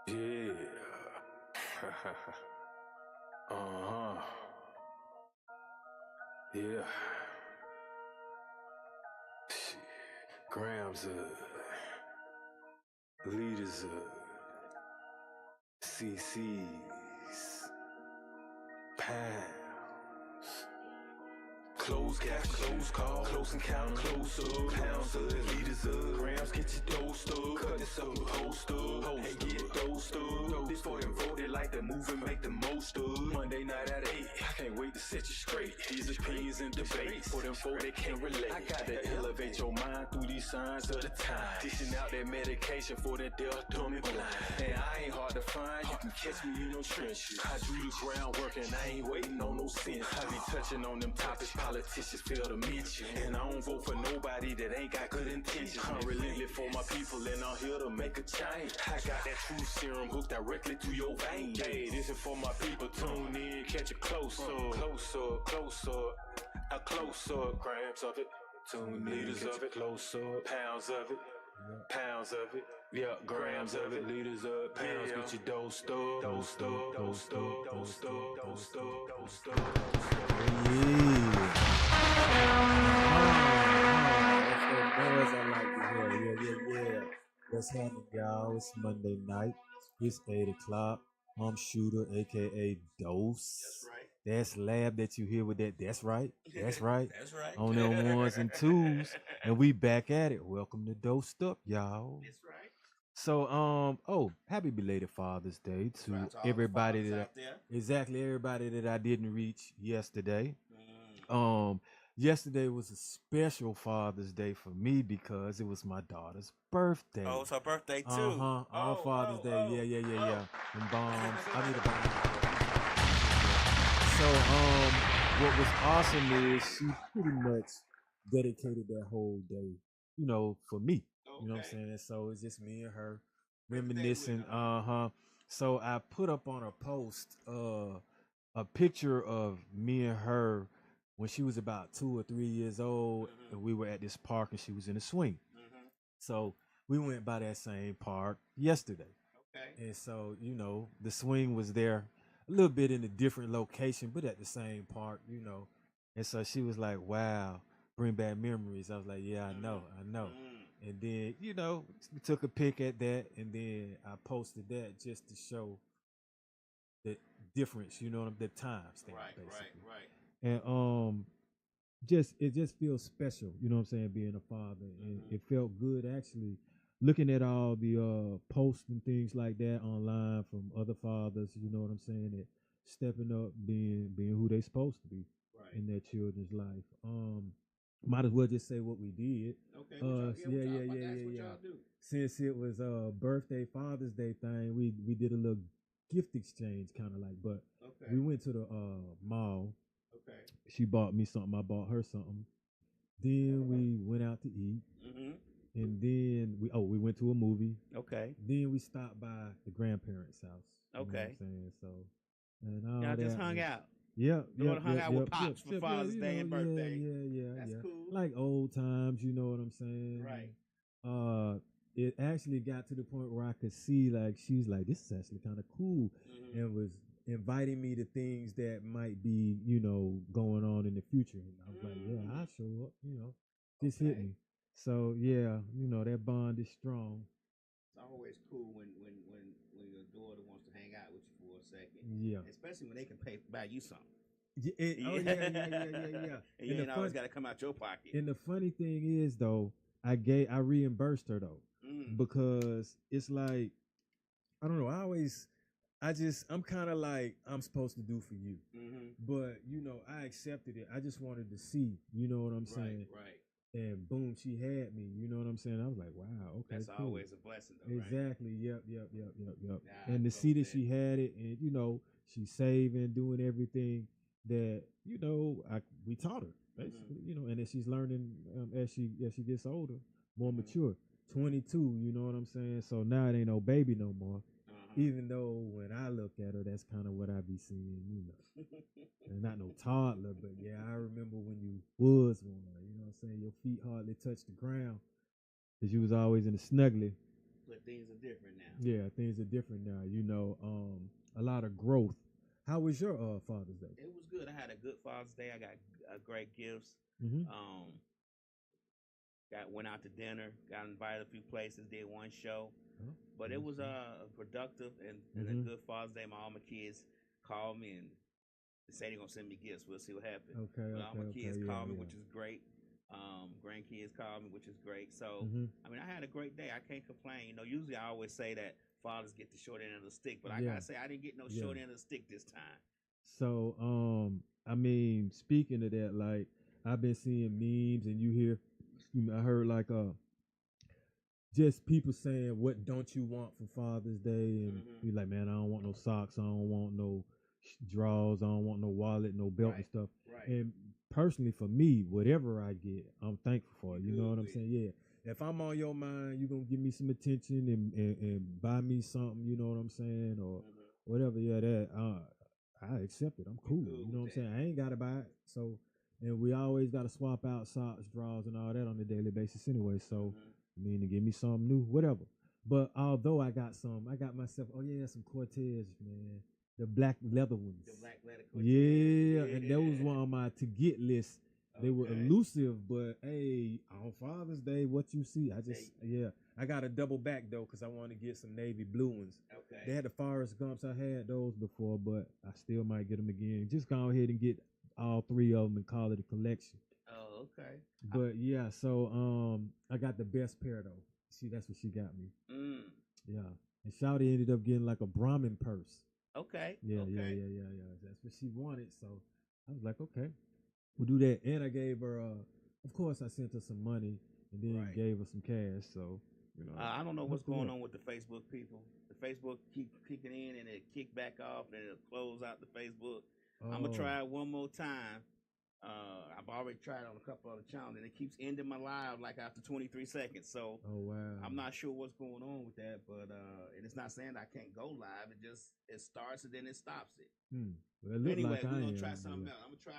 Yeah. uh-huh. Yeah. Shit. Grams leaders CC's, pounds. Close cash, close call, close encounter, close up, pounds up, liters up, grams, get your dosed up, cut this up, post up, hey, get dosed up, this for them voted like the movement, make the most of, Monday night at 8, I can't wait to set you straight, these opinions and debates, for them folk they can't relate, I gotta elevate your mind through these signs of the time, dishing out that medication for that deaf, dumb and blind, and I ain't hard to find, you can catch me in no trenches, I do the groundwork and I ain't waiting on no sense, I be touching on them topics, politicians fail to mention. And I don't vote for nobody that ain't got good intentions. I'm relentless for my people and I'm here to make a change. I got that truth serum hooked directly to your veins. Hey, this is for my people. Tune in, catch a close up, close up, close up, a close up, grams of it. Tune liters of it, close up, pounds of it. Pounds of it, yeah, grams of it, liters up, pounds, get your dosed up, dosed up, dosed up, dosed up, dosed up, dosed up, dosed Yeah. What's happening, y'all? It's Monday night. It's 8 o'clock. I'm Shooter, aka Dose. That's Lab that you hear with that. That's right. That's right. That's right. On them ones and twos. And we back at it. Welcome to Dosed Up, y'all. That's right. So, happy belated Father's Day to Right, to all the everybody fathers that out there. exactly everybody that I didn't reach yesterday. Mm. Yesterday was a special Father's Day for me because it was my daughter's birthday. Oh, it's her birthday too. All Father's Day. Yeah. And bombs. I need a bomb. So, what was awesome is she pretty much dedicated that whole day, for me. You know what I'm saying? And so it's just me and her reminiscing. So I put up on a post a picture of me and her when she was about 2 or 3 years old, and we were at this park and she was in a swing. So we went by that same park yesterday. Okay. And so, the swing was there a little bit in a different location, but at the same park. And so she was like, wow, bring back memories. I was like, yeah, I know. And then, we took a pic at that, and then I posted that just to show the difference, the time stamp, basically. Right. And it just feels special, what I'm saying, being a father. And it felt good actually looking at all the posts and things like that online from other fathers, you know what I'm saying, that stepping up, being who they supposed to be in their children's life. Might as well just say what we did. Okay. Yeah. Since it was a birthday, Father's Day thing, we did a little gift exchange kind of like, but we went to the mall. Okay. She bought me something, I bought her something. Then we went out to eat. And then we went to a movie. Okay. Then we stopped by the grandparents' house. You know what I'm saying? So, and all Y'all that just hung out. Yeah. Hung out with Pops for Father's Day and birthday. Yeah. That's cool. Like old times, you know what I'm saying? Right. It actually got to the point where I could see, like, she was like, this is actually kind of cool, and was inviting me to things that might be, going on in the future. And I was like, yeah, I'll show up, just hit me. So yeah, that bond is strong. It's always cool when your daughter wants to hang out with you for a second. Yeah. Especially when they can buy you something. Yeah. And you ain't always got to come out your pocket. And the funny thing is, though, I reimbursed her though, because it's like, I don't know. I'm kind of like, I'm supposed to do for you, but I accepted it. I just wanted to see, you know what I'm saying? Right. And boom, she had me. You know what I'm saying? I was like, wow, okay, that's cool. Always a blessing, though. Exactly. Right? Yep. Nah, and to see that she had it, and she's saving, doing everything that we taught her basically. And that she's learning as she gets older, more mature. 22. You know what I'm saying? So now it ain't no baby no more. Even though when I look at her, that's kind of what I be seeing, and not no toddler, but yeah, I remember when you was one, you know what I'm saying? Your feet hardly touched the ground because you was always in the snuggly. But things are different now. Yeah, things are different now. You know, a lot of growth. How was your Father's Day? It was good. I had a good Father's Day. I got great gifts. Mm-hmm. Went out to dinner. Got invited a few places. Did one show. But it was productive and a good Father's Day. All my kids called me and say they're gonna send me gifts. We'll see what happens. Okay, but all my kids yeah, called me, yeah. which is great. Grandkids called me, which is great. So I mean, I had a great day. I can't complain. You know, usually I always say that fathers get the short end of the stick, but I gotta say I didn't get no short end of the stick this time. So I mean, speaking of that, like I've been seeing memes, and you hear, I heard like just people saying, what don't you want for Father's Day? And you're like, man, I don't want no socks. I don't want no drawers. I don't want no wallet, no belt and stuff. Right. And personally, for me, whatever I get, I'm thankful for. You know what I'm saying? Yeah. If I'm on your mind, you're going to give me some attention and buy me something, you know what I'm saying? Or whatever. Yeah, that, I accept it. I'm cool. You know what I'm saying? I ain't got to buy it. So, and we always got to swap out socks, drawers, and all that on a daily basis anyway. So, I mean, to give me something new, whatever. But although I got myself, some Cortez, man. The black leather ones. The black leather Cortez. Yeah, and that was one on my to get list. They were elusive, but hey, on Father's Day, what you see, I got a double back though, because I want to get some navy blue ones. Okay. They had the Forrest Gumps. I had those before, but I still might get them again. Just go ahead and get all three of them and call it a collection. Oh, okay. But yeah, so I got the best pair though. See, that's what she got me. Yeah, and Shawty ended up getting like a Brahmin purse. Okay. Yeah. That's what she wanted. So I was like, okay, we'll do that. And I gave her, of course, I sent her some money and then gave her some cash. So, you know, I don't know what's going on with the Facebook people. The Facebook keep kicking in and it kick back off and it'll close out the Facebook. I'm gonna try it one more time. I've already tried on a couple other channels and it keeps ending my live like after 23 seconds. So I'm not sure what's going on with that, but and it's not saying I can't go live. It starts and then it stops it. Well, anyway, we're gonna try something else. I'm gonna try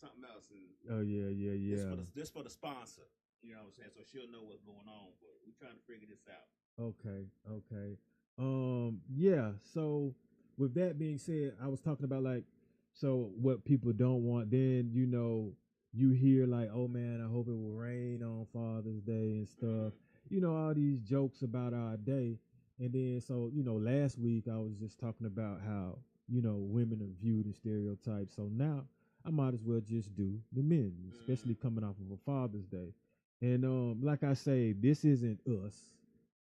something else. And This for the sponsor. You know what I'm saying? So she'll know what's going on. But we're trying to figure this out. Okay. Yeah. So with that being said, I was talking about like. So what people don't want, then, you know, you hear like, oh man, I hope it will rain on Father's Day and stuff. You know, all these jokes about our day. And then, so, you know, last week I was just talking about how, you know, women are viewed in stereotypes. So now I might as well just do the men, especially coming off of a Father's Day. And like I say, this isn't us.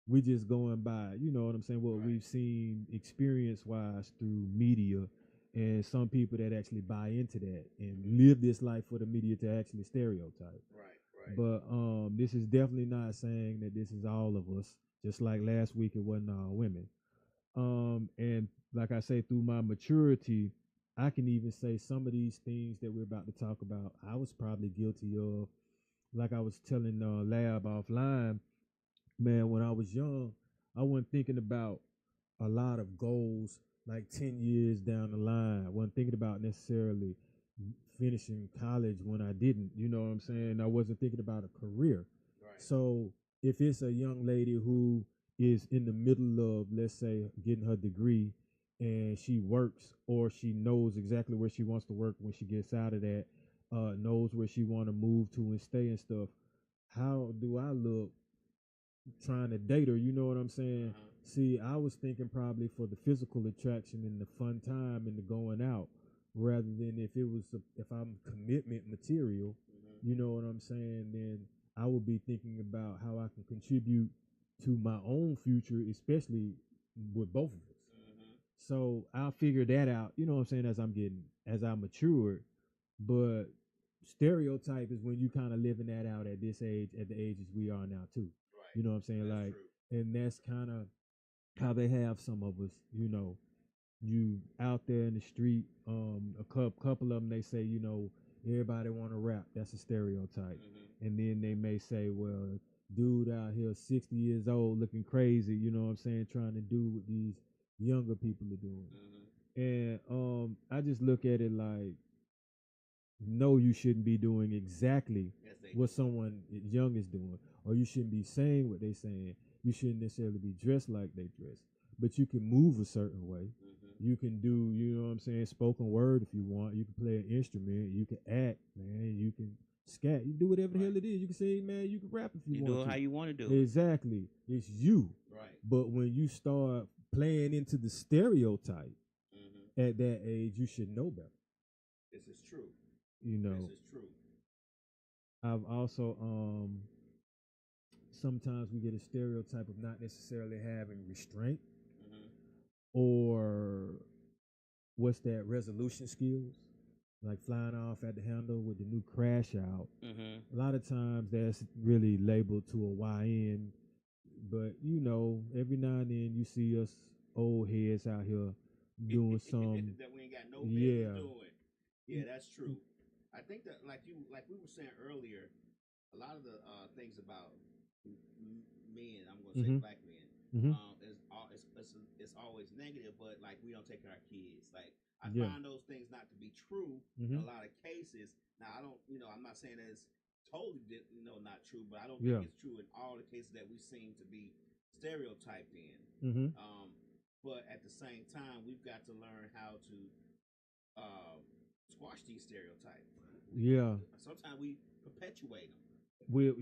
We just going by, you know what I'm saying, what we've seen experience-wise through media. And some people that actually buy into that and live this life for the media to actually stereotype. Right. But this is definitely not saying that this is all of us. Just like last week, it wasn't all women. And like I say, through my maturity, I can even say some of these things that we're about to talk about, I was probably guilty of. Like I was telling Lab offline, man, when I was young, I wasn't thinking about a lot of goals like 10 years down the line. I wasn't thinking about necessarily finishing college when I didn't, you know what I'm saying? I wasn't thinking about a career. So if it's a young lady who is in the middle of, let's say, getting her degree and she works or she knows exactly where she wants to work when she gets out of that, knows where she want to move to and stay and stuff, how do I look trying to date her? You know what I'm saying? See, I was thinking probably for the physical attraction and the fun time and the going out, rather than if I'm commitment material, you know what I'm saying, then I would be thinking about how I can contribute to my own future, especially with both of us. So I'll figure that out, you know what I'm saying, as I matured. But stereotype is when you kind of living that out at this age, at the ages we are now too. You know what I'm saying? That's like, true. and that's kind of how they have some of us, you know, you out there in the street, a couple of them, they say, you know, everybody want to rap. That's a stereotype. And then they may say, well, dude out here 60 years old looking crazy, you know what I'm saying, trying to do what these younger people are doing. And I just look at it like, no, you shouldn't be doing exactly what someone young is doing, or you shouldn't be saying what they're saying. you shouldn't necessarily be dressed like they dress, but you can move a certain way. You can do, you know what I'm saying, spoken word if you want. You can play an instrument. You can act, man. You can scat. You do whatever the hell it is. You can sing, man. You can rap if you You want do it to. how you want to do it. Exactly. It's you. Right. But when you start playing into the stereotype at that age, you should know better. This is true. You know. This is true. I've also sometimes we get a stereotype of not necessarily having restraint or what's that, resolution skills, like flying off at the handle with the new crash out. A lot of times that's really labeled to a YN, but you know, every now and then you see us old heads out here doing some that we ain't got no business doing. Yeah, that's true. I think that like we were saying earlier, a lot of the things about men, I'm gonna say black men, it's always negative, but like we don't take care of our kids. Like I find those things not to be true in a lot of cases. Now I don't, I'm not saying that it's totally, not true, but I don't think it's true in all the cases that we seem to be stereotyped in. But at the same time, we've got to learn how to squash these stereotypes. Sometimes we perpetuate them. Well,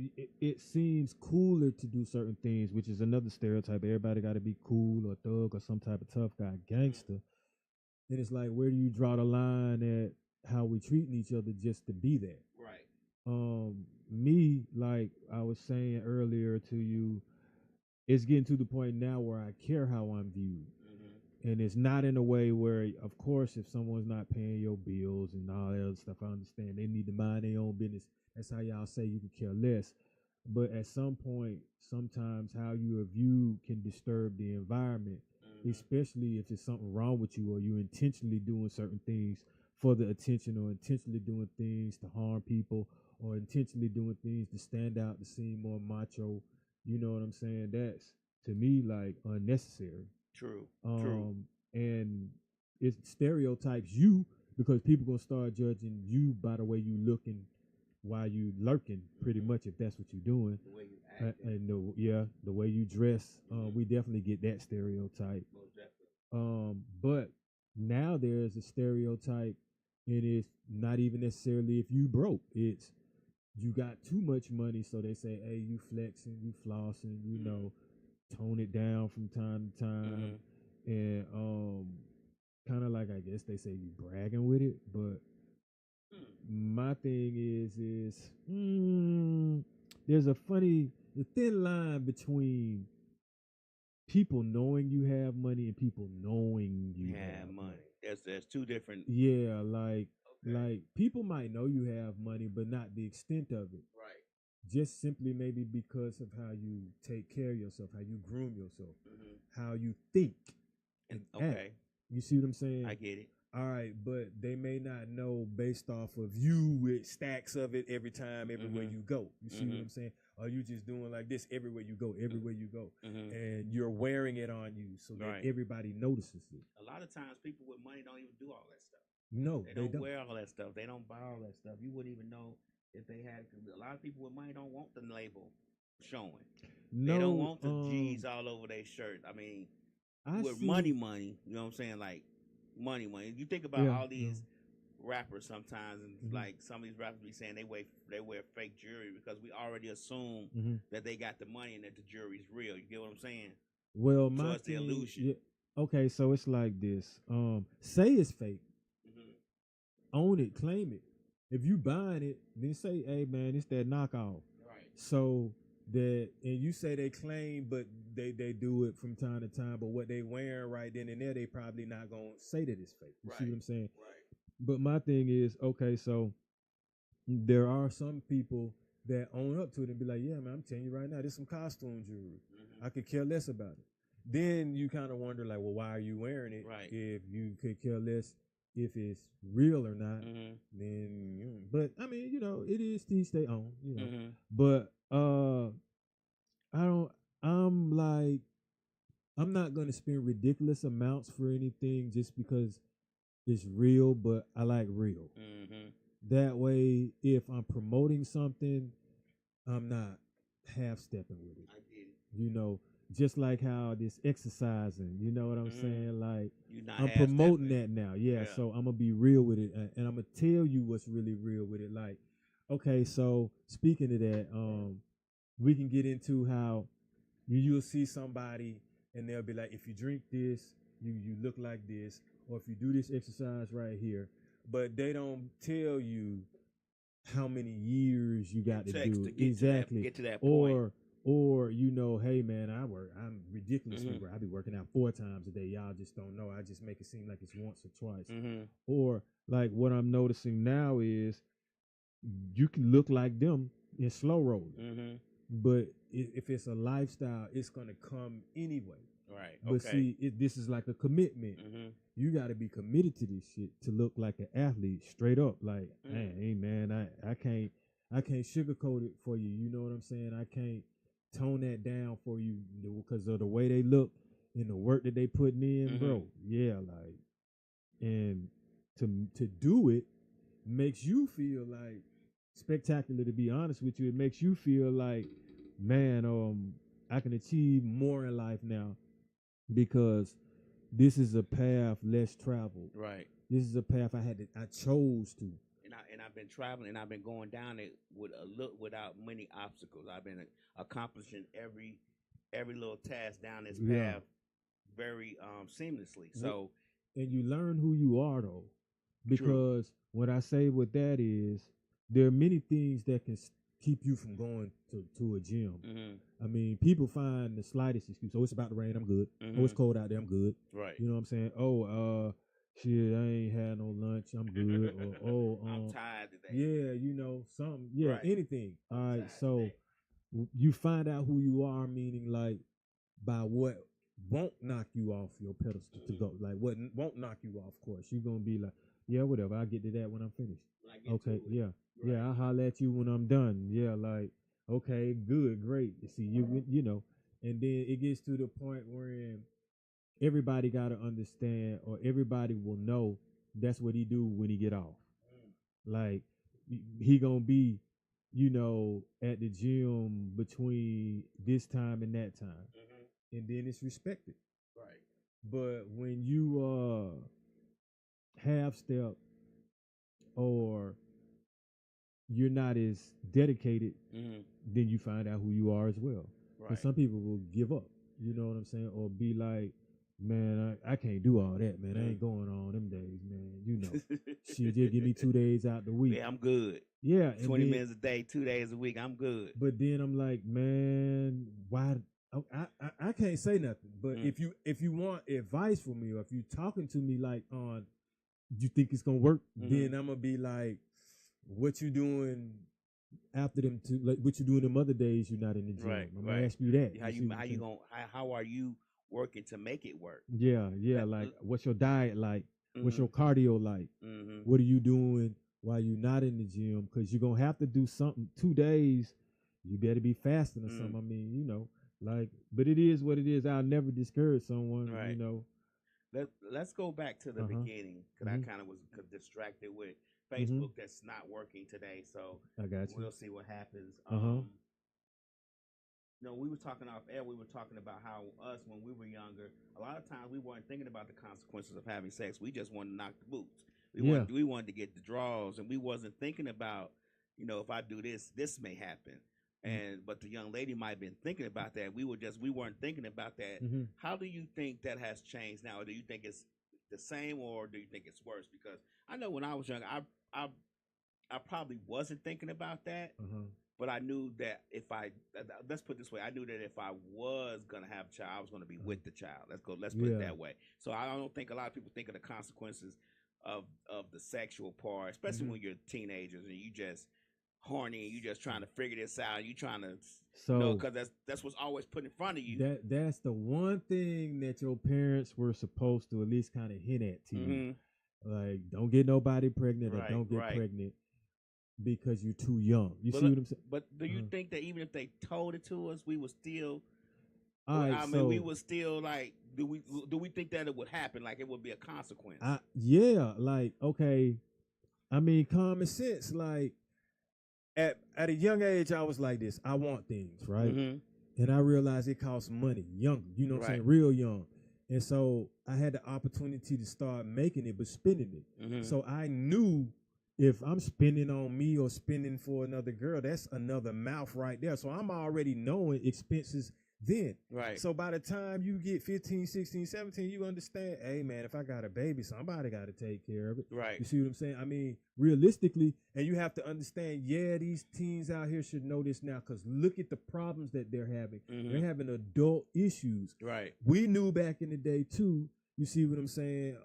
it seems cooler to do certain things, which is another stereotype. Everybody got to be cool or thug or some type of tough guy, gangster. And it's like, where do you draw the line at how we treating each other just to be that? Right. Me, like I was saying earlier to you, it's getting to the point now where I care how I'm viewed. And it's not in a way where, of course, if someone's not paying your bills and all that other stuff, I understand they need to mind their own business. That's how y'all say you can care less. But at some point, sometimes how you are viewed can disturb the environment, especially if there's something wrong with you or you intentionally doing certain things for the attention or intentionally doing things to harm people or intentionally doing things to stand out to seem more macho. You know what I'm saying? That's, to me, like unnecessary. True. And it stereotypes you because people gonna start judging you by the way you looking while you lurking, pretty much, if that's what you're doing. The way you act. And the way you dress. We definitely get that stereotype. Most definitely. But now there's a stereotype, and it's not even necessarily if you broke. It's you got too much money, so they say, hey, you flexing, you flossing, tone it down from time to time. And kind of like, I guess they say you bragging with it, but my thing is there's a thin line between people knowing you have money and people knowing you have money. There's two different. Yeah, like people might know you have money, but not the extent of it. Right. Just simply maybe because of how you take care of yourself, how you groom yourself, how you think and act. You see what I'm saying? I get it. All right, but they may not know based off of you with stacks of it every time, everywhere you go. You see what I'm saying? Or you just doing like this everywhere you go, and you're wearing it on you so that everybody notices it. A lot of times people with money don't even do all that stuff. No, they don't wear all that stuff. They don't buy all that stuff. You wouldn't even know if they had. A lot of people with money don't want the label showing. No, they don't want the G's all over their shirt. I mean, money, you know what I'm saying? Like, money. You think about all these rappers sometimes, and like some of these rappers be saying they wear fake jewelry because we already assume that they got the money and that the jewelry's real. You get what I'm saying? Well, so it's the illusion. Yeah, okay, so it's like this. Say it's fake. Own it, claim it. If you buying it, then say, hey man, it's that knockoff. Right. So that, and you say they claim, but they do it from time to time, but what they wearing right then and there, they probably not gonna say that it's fake. You see what I'm saying? Right. But my thing is, okay, so there are some people that own up to it and be like, yeah, man, I'm telling you right now, this is some costume jewelry. I could care less about it. Then you kind of wonder, like, well, why are you wearing it? Right. If you could care less if it's real or not, then, but I mean, it is to each their own, But I'm not gonna spend ridiculous amounts for anything just because it's real, but I like real. That way, if I'm promoting something, I'm not half stepping with it. I get it. just like how this exercising, you know what I'm saying? Like You not I'm half promoting stepping. that now. Yeah, Yeah. so I'm gonna be real with it, and I'm gonna tell you what's really real with it. Like, okay, so speaking of that, we can get into how you'll see somebody and they'll be like, if you drink this, you look like this, or if you do this exercise right here, but they don't tell you how many years you got to Text do to it. get Exactly. to that point. Or hey man, I'm ridiculously Mhm. work. I be working out 4 times a day. Y'all just don't know. I just make it seem like it's once or twice. Mm-hmm. Or like what I'm noticing now is you can look like them in slow rolling, Mm-hmm. but if it's a lifestyle, it's gonna come anyway. Right. But Okay. see, this is like a commitment. Mm-hmm. You got to be committed to this shit to look like an athlete, straight up. Like, hey man, I can't sugarcoat it for you. You know what I'm saying? I can't tone that down for you because of the way they look and the work that they putting in, bro. Yeah, like, and to do it makes you feel like spectacular. To be honest with you, it makes you feel like, man, I can achieve more in life now because this is a path less traveled. Right. This is a path I chose to. And I've been traveling and I've been going down it without many obstacles. I've been accomplishing every little task down this path very seamlessly. So and you learn who you are though, because what I say with that is there are many things that can keep you from going to a gym. Mm-hmm. I mean, people find the slightest excuse. Oh, it's about to rain. I'm good. Mm-hmm. Oh, it's cold out there. I'm good. Right. You know what I'm saying? Oh, shit, I ain't had no lunch. I'm good. Or I'm tired today. Yeah, you know, something. Yeah, Right. anything. All I'm right. tired So today. you find out who you are, meaning like by what won't knock you off your pedestal to go. Like what won't knock you off course. You're gonna be like, yeah, whatever. I'll get to that when I'm finished. Okay, yeah. Right. Yeah, I'll holler at you when I'm done. Yeah, like, okay, good, great. See, you know, and then it gets to the point where everybody got to understand, or everybody will know that's what he do when he get off. Like, he gonna be, you know, at the gym between this time and that time, and then it's respected. Right. But when you half step or you're not as dedicated, then you find out who you are as well. Right. Some people will give up, you know what I'm saying, or be like, man, I can't do all that, man. I ain't going on them days, man. You know, she just give me 2 days out the week. Yeah, I'm good. Yeah, 20 minutes a day, 2 days a week, I'm good. But then I'm like, man, why? I can't say nothing. But if you want advice from me, or if you talking to me like on, you think it's gonna work, then I'm gonna be like, what you doing after them two? Like, what you doing them other days you're not in the gym? Right, I'm gonna ask you that. How are you working to make it work? Yeah. Like, what's your diet like? What's your cardio like? What are you doing while you're not in the gym? Because you're gonna have to do something 2 days. You better be fasting or something. I mean, you know, like, but it is what it is. I'll never discourage someone. Right. You know. Let's go back to the beginning, because I kind of was distracted with Facebook that's not working today. So I got you. We'll see what happens. You know, we were talking off air. We were talking about how us, when we were younger, a lot of times we weren't thinking about the consequences of having sex. We just wanted to knock the boots. We wanted to get the draws, and we wasn't thinking about, you know, if I do this, this may happen. But the young lady might have been thinking about that. We weren't thinking about that. How do you think that has changed now? Or do you think it's the same, or do you think it's worse? Because I know when I was young, I probably wasn't thinking about that. But I knew that let's put it this way, I knew that if I was gonna have a child, I was gonna be with the child. Let's put it that way. So I don't think a lot of people think of the consequences of the sexual part, especially when you're teenagers and you just horny and you just trying to figure this out. You trying to, because that's what's always put in front of you. That's the one thing that your parents were supposed to at least kind of hint at to you. Like, don't get nobody pregnant, or don't get pregnant because you're too young. You see what I'm saying? But do you think that even if they told it to us, we would still? We would still like. Do we think that it would happen? Like, it would be a consequence? Yeah. Like, okay. I mean, common sense. Like, at a young age, I was like this. I want things, right? and I realized it costs money, young, you know what I'm saying, Right. real young. And so I had the opportunity to start making it, but spending it. Mhm. So I knew if I'm spending on me or spending for another girl, that's another mouth right there. So I'm already knowing expenses then. Right. So by the time you get 15, 16, 17, you understand, hey man, if I got a baby, somebody got to take care of it. Right. You see what I'm saying? I mean, realistically, and you have to understand, yeah, these teens out here should know this now, because look at the problems that they're having. Mhm. They're having adult issues. Right. We knew back in the day too. You see what I'm saying?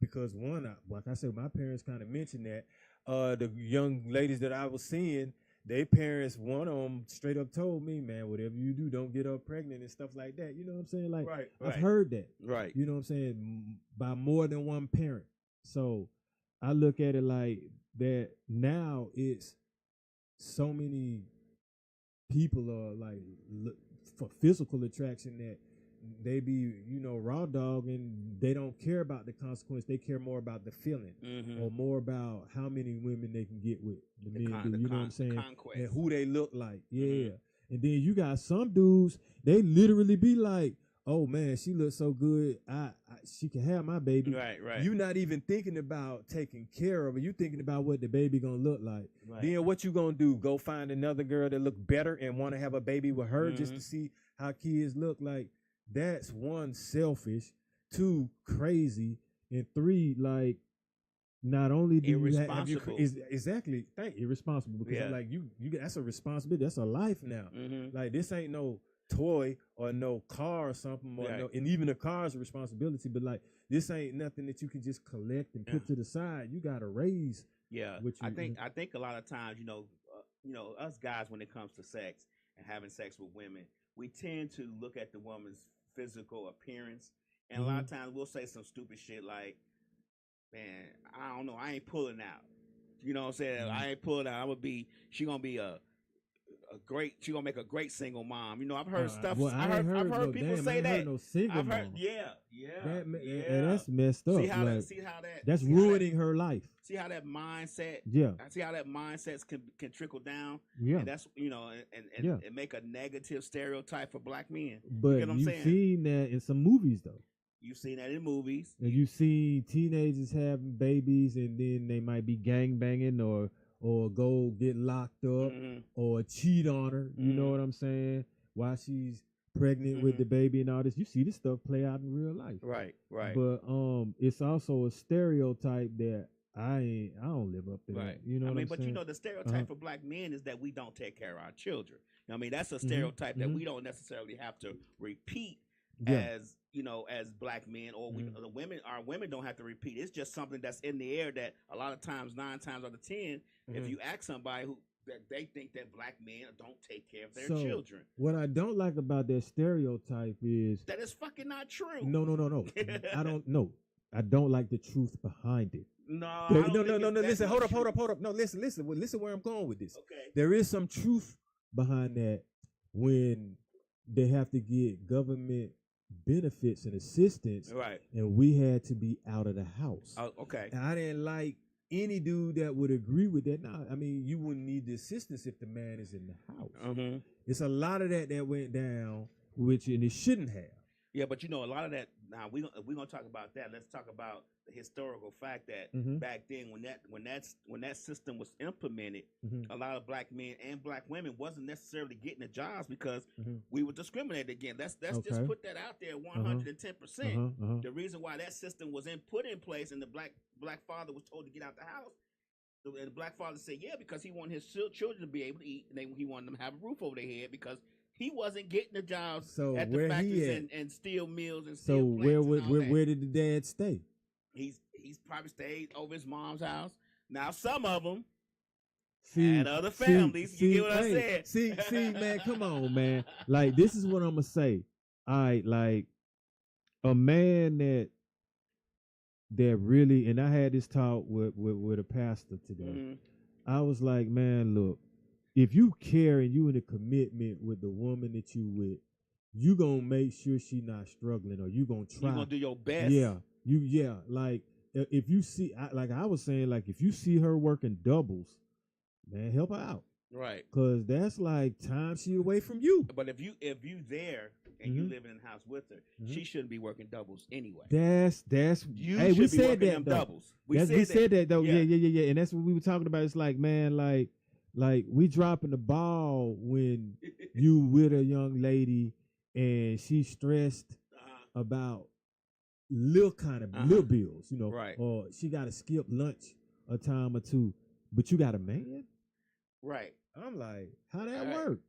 Because one, like I said, my parents kind of mentioned that the young ladies that I was seeing, their parents, one of them straight up told me, man, whatever you do, don't get up pregnant and stuff like that. You know what I'm saying? Like, Right. I've Right. heard that. Right. You know what I'm saying? By more than one parent. So I look at it like that now it's so many people are like look for physical attraction that they be, raw dog, and they don't care about the consequence. They care more about the feeling Mhm. or more about how many women they can get with the men con- do. the You know what con- I'm saying? conquest. And who they look like. Yeah. Mhm. And then you got some dudes, they literally be like, oh man, she looks so good. She can have my baby. Right. Right. You not even thinking about taking care of it. You thinking about what the baby gonna look like. Right. Then what you gonna do? Go find another girl that look better and want to have a baby with her just to Mhm. see how kids look like. That's one, selfish, two, crazy, and three, like, not only do you have your Irresponsible. exactly irresponsible, because Yeah. like you that's a responsibility. That's a life now. Mhm. Like, this ain't no toy or no car or something, or Right. and even a car is a responsibility, but like, this ain't nothing that you can just collect and put Yeah. to the side. You gotta raise. Yeah, What I you- think a lot of times, us guys, when it comes to sex and having sex with women, we tend to look at the woman's physical appearance, and a lot of times we'll say some stupid shit like, "Man, I don't know, I ain't pulling out." You know what I'm saying? Mhm. I ain't pulling out. She gonna be she gonna make a great single mom. I've heard stuff. Well, I I've ain't heard no, people damn, I say ain't heard that. no single I've heard, mom. yeah, And that's messed up. See how like, that? See how that? that's see how that- ruining her life. See how that mindset? Yeah, I see how that mindsets can trickle down, yeah. and that's and Yeah. make a negative stereotype for black men. But get what I'm you've saying? seen that in some movies though. You've seen that in movies. And you see teenagers having babies, and then they might be gang banging or go get locked up Mhm. or cheat on her. You know Mhm. what I'm saying? While she's pregnant with Mhm. the baby and all this, you see this stuff play out in real life. Right, right, But it's also a stereotype that I don't live up to. right. That. You know I what mean, I'm but saying? the stereotype Uh-huh. for black men is that we don't take care of our children. I mean, that's a Mhm, stereotype that mhm. we don't necessarily have to repeat Yeah. as black men, or Mhm. our women don't have to repeat. It's just something that's in the air that a lot of times, 9 times out of 10, if Mhm. you ask somebody that they think that black men don't take care of their So, children, What I don't like about that stereotype is that is fucking not true. no. I don't know. I don't like the truth behind it. No, I No, don't no, think no, it's no. that Listen, much hold truth. up. No, listen. Well, listen where I'm going with this. Okay. There is some truth behind that when they have to get government benefits and assistance, Right. and we had to be out of the house. Oh, okay. And I didn't like any dude that would agree with that. Nah, I mean, you wouldn't need the assistance if the man is in the house. Mm-hmm. It's a lot of that went down, and it shouldn't have. Yeah, but a lot of that. Now we're gonna talk about that. Let's talk about the historical fact that Mhm. back then, when that system was implemented, Mhm. a lot of black men and black women wasn't necessarily getting the jobs because Mhm. we were discriminated against. Let's just Okay. put that out there, 110%. The reason why that system was put in place and the black father was told to get out the house, the black father said, yeah, because he wanted his children to be able to eat, and he wanted them to have a roof over their head because he wasn't getting the jobs So at the where he factories at? and steel mills and So steel where plants and all that. where did the dad stay? He's probably stayed over his mom's house. Now some of them See, had other families. You get what I'm saying? See, man, come on, man. Like, this is what I'm gonna say. All right, like, a man that really, and I had this talk with a pastor today. Mhm. I was like, man, look, if you care and you in a commitment with the woman that you with, you gonna make sure she not struggling, or you gonna try. You gonna do your best. Yeah, like, if you see, like I was saying, like, if you see her working doubles, man, help her out. Right. Cause that's like time she away from you. But if you there and you Mhm. living in the house with her, Mhm. she shouldn't be working doubles anyway. That's You hey, should we be said working that them though. doubles. We said that though. Yeah. Yeah. And that's what we were talking about. It's like, man, like we dropping the ball when you with a young lady and she's stressed about little bills, you know, Right. or she got to skip lunch a time or two, but you got a man. Right. I'm like, how that Right. work?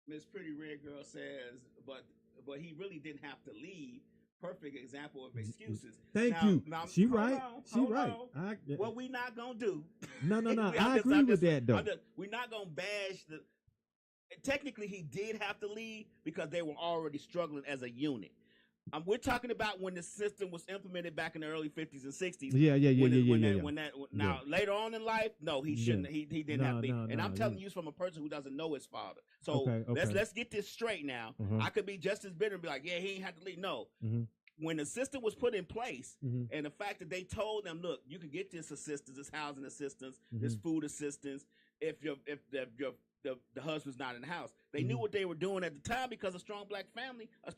Miss Pretty Red Girl says, but he really didn't have to leave. Perfect example of excuses. Thank Now- you. now, She hold right. on, She hold right. on. What we not gonna do? No. I'm I just- agree I'm with just- that though. we're not gonna bash the. Technically, he did have to leave because they were already struggling as a unit. We're talking about when the system was implemented back in the early 50s and 60s. Yeah. Now later on in life, no, he shouldn't. He didn't have to be. And I'm telling yeah. you from a person who doesn't know his father. So Okay. let's get this straight now. Mhm. I could be just as bitter and be like, yeah, he ain't have to leave. No. Mhm. When the system was put in place, Mhm. and the fact that they told them, look, you can get this assistance, this housing assistance, Mm-hmm. this food assistance, if the husband's not in the house. They knew Mhm. what they were doing at the time because a strong black family, a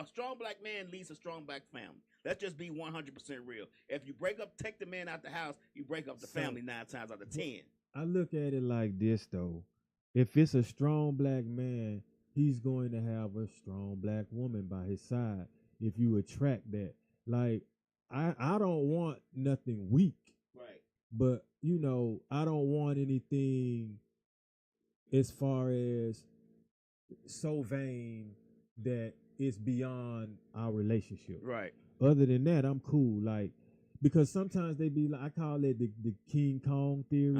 strong black man leads a strong black family. Let's just be 100% real. If you take the man out the house, you break up the So- family 9 times out of 10. I look at it like this though. If it's a strong black man, he's going to have a strong black woman by his side. If you attract that, like I don't want nothing weak, Right. but you know I don't want anything as far as so vain that it's beyond our relationship. Right. Other than that, I'm cool. Like because sometimes they be like I call it the King Kong theory.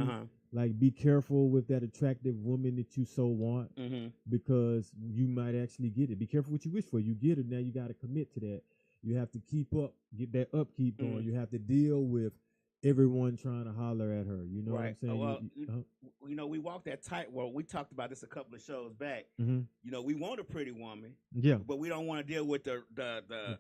Like, be careful with that attractive woman that you so want Mm-hmm. because you might actually get it. Be careful what you wish for. You get it, now you got to commit to that. You have to get that upkeep going. Mhm. You have to deal with everyone trying to holler at her. You know Right. what I'm saying? Well, you know, we walk that tight. Well, we talked about this a couple of shows back. Mm-hmm. You know, we want a pretty woman, Yeah. but we don't want to deal with the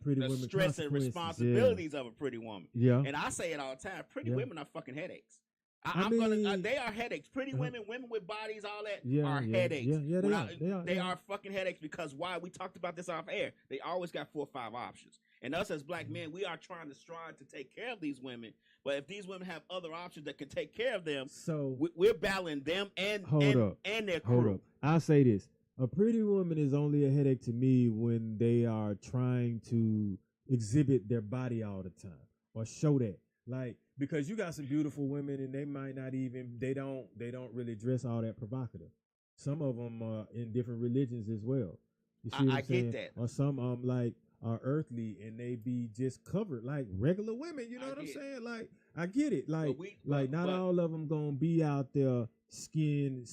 pretty women stress and consequences, responsibilities of a pretty woman. Yeah. And I say it all the time: pretty Yeah. women are fucking headaches. I mean- They are headaches. Pretty Uh-huh. women with bodies, all that Yeah, are yeah, headaches. yeah, When they are. are fucking headaches because why? We talked about this off air. They always got 4 or 5 options. And us as black men, we are trying to strive to take care of these women. But if these women have other options that can take care of them, So we're battling them and their crew. hold up. I'll say this. A pretty woman is only a headache to me when they are trying to exhibit their body all the time or show that. Like, because you got some beautiful women and they might not even, they don't really dress all that provocative. Some of them are in different religions as well. You see what I I'm saying? get that. Or some like are earthly and they be just covered like regular women. You know I what I'm get it. saying? Like, I get it. Like, but not all of them gonna be out there skiing.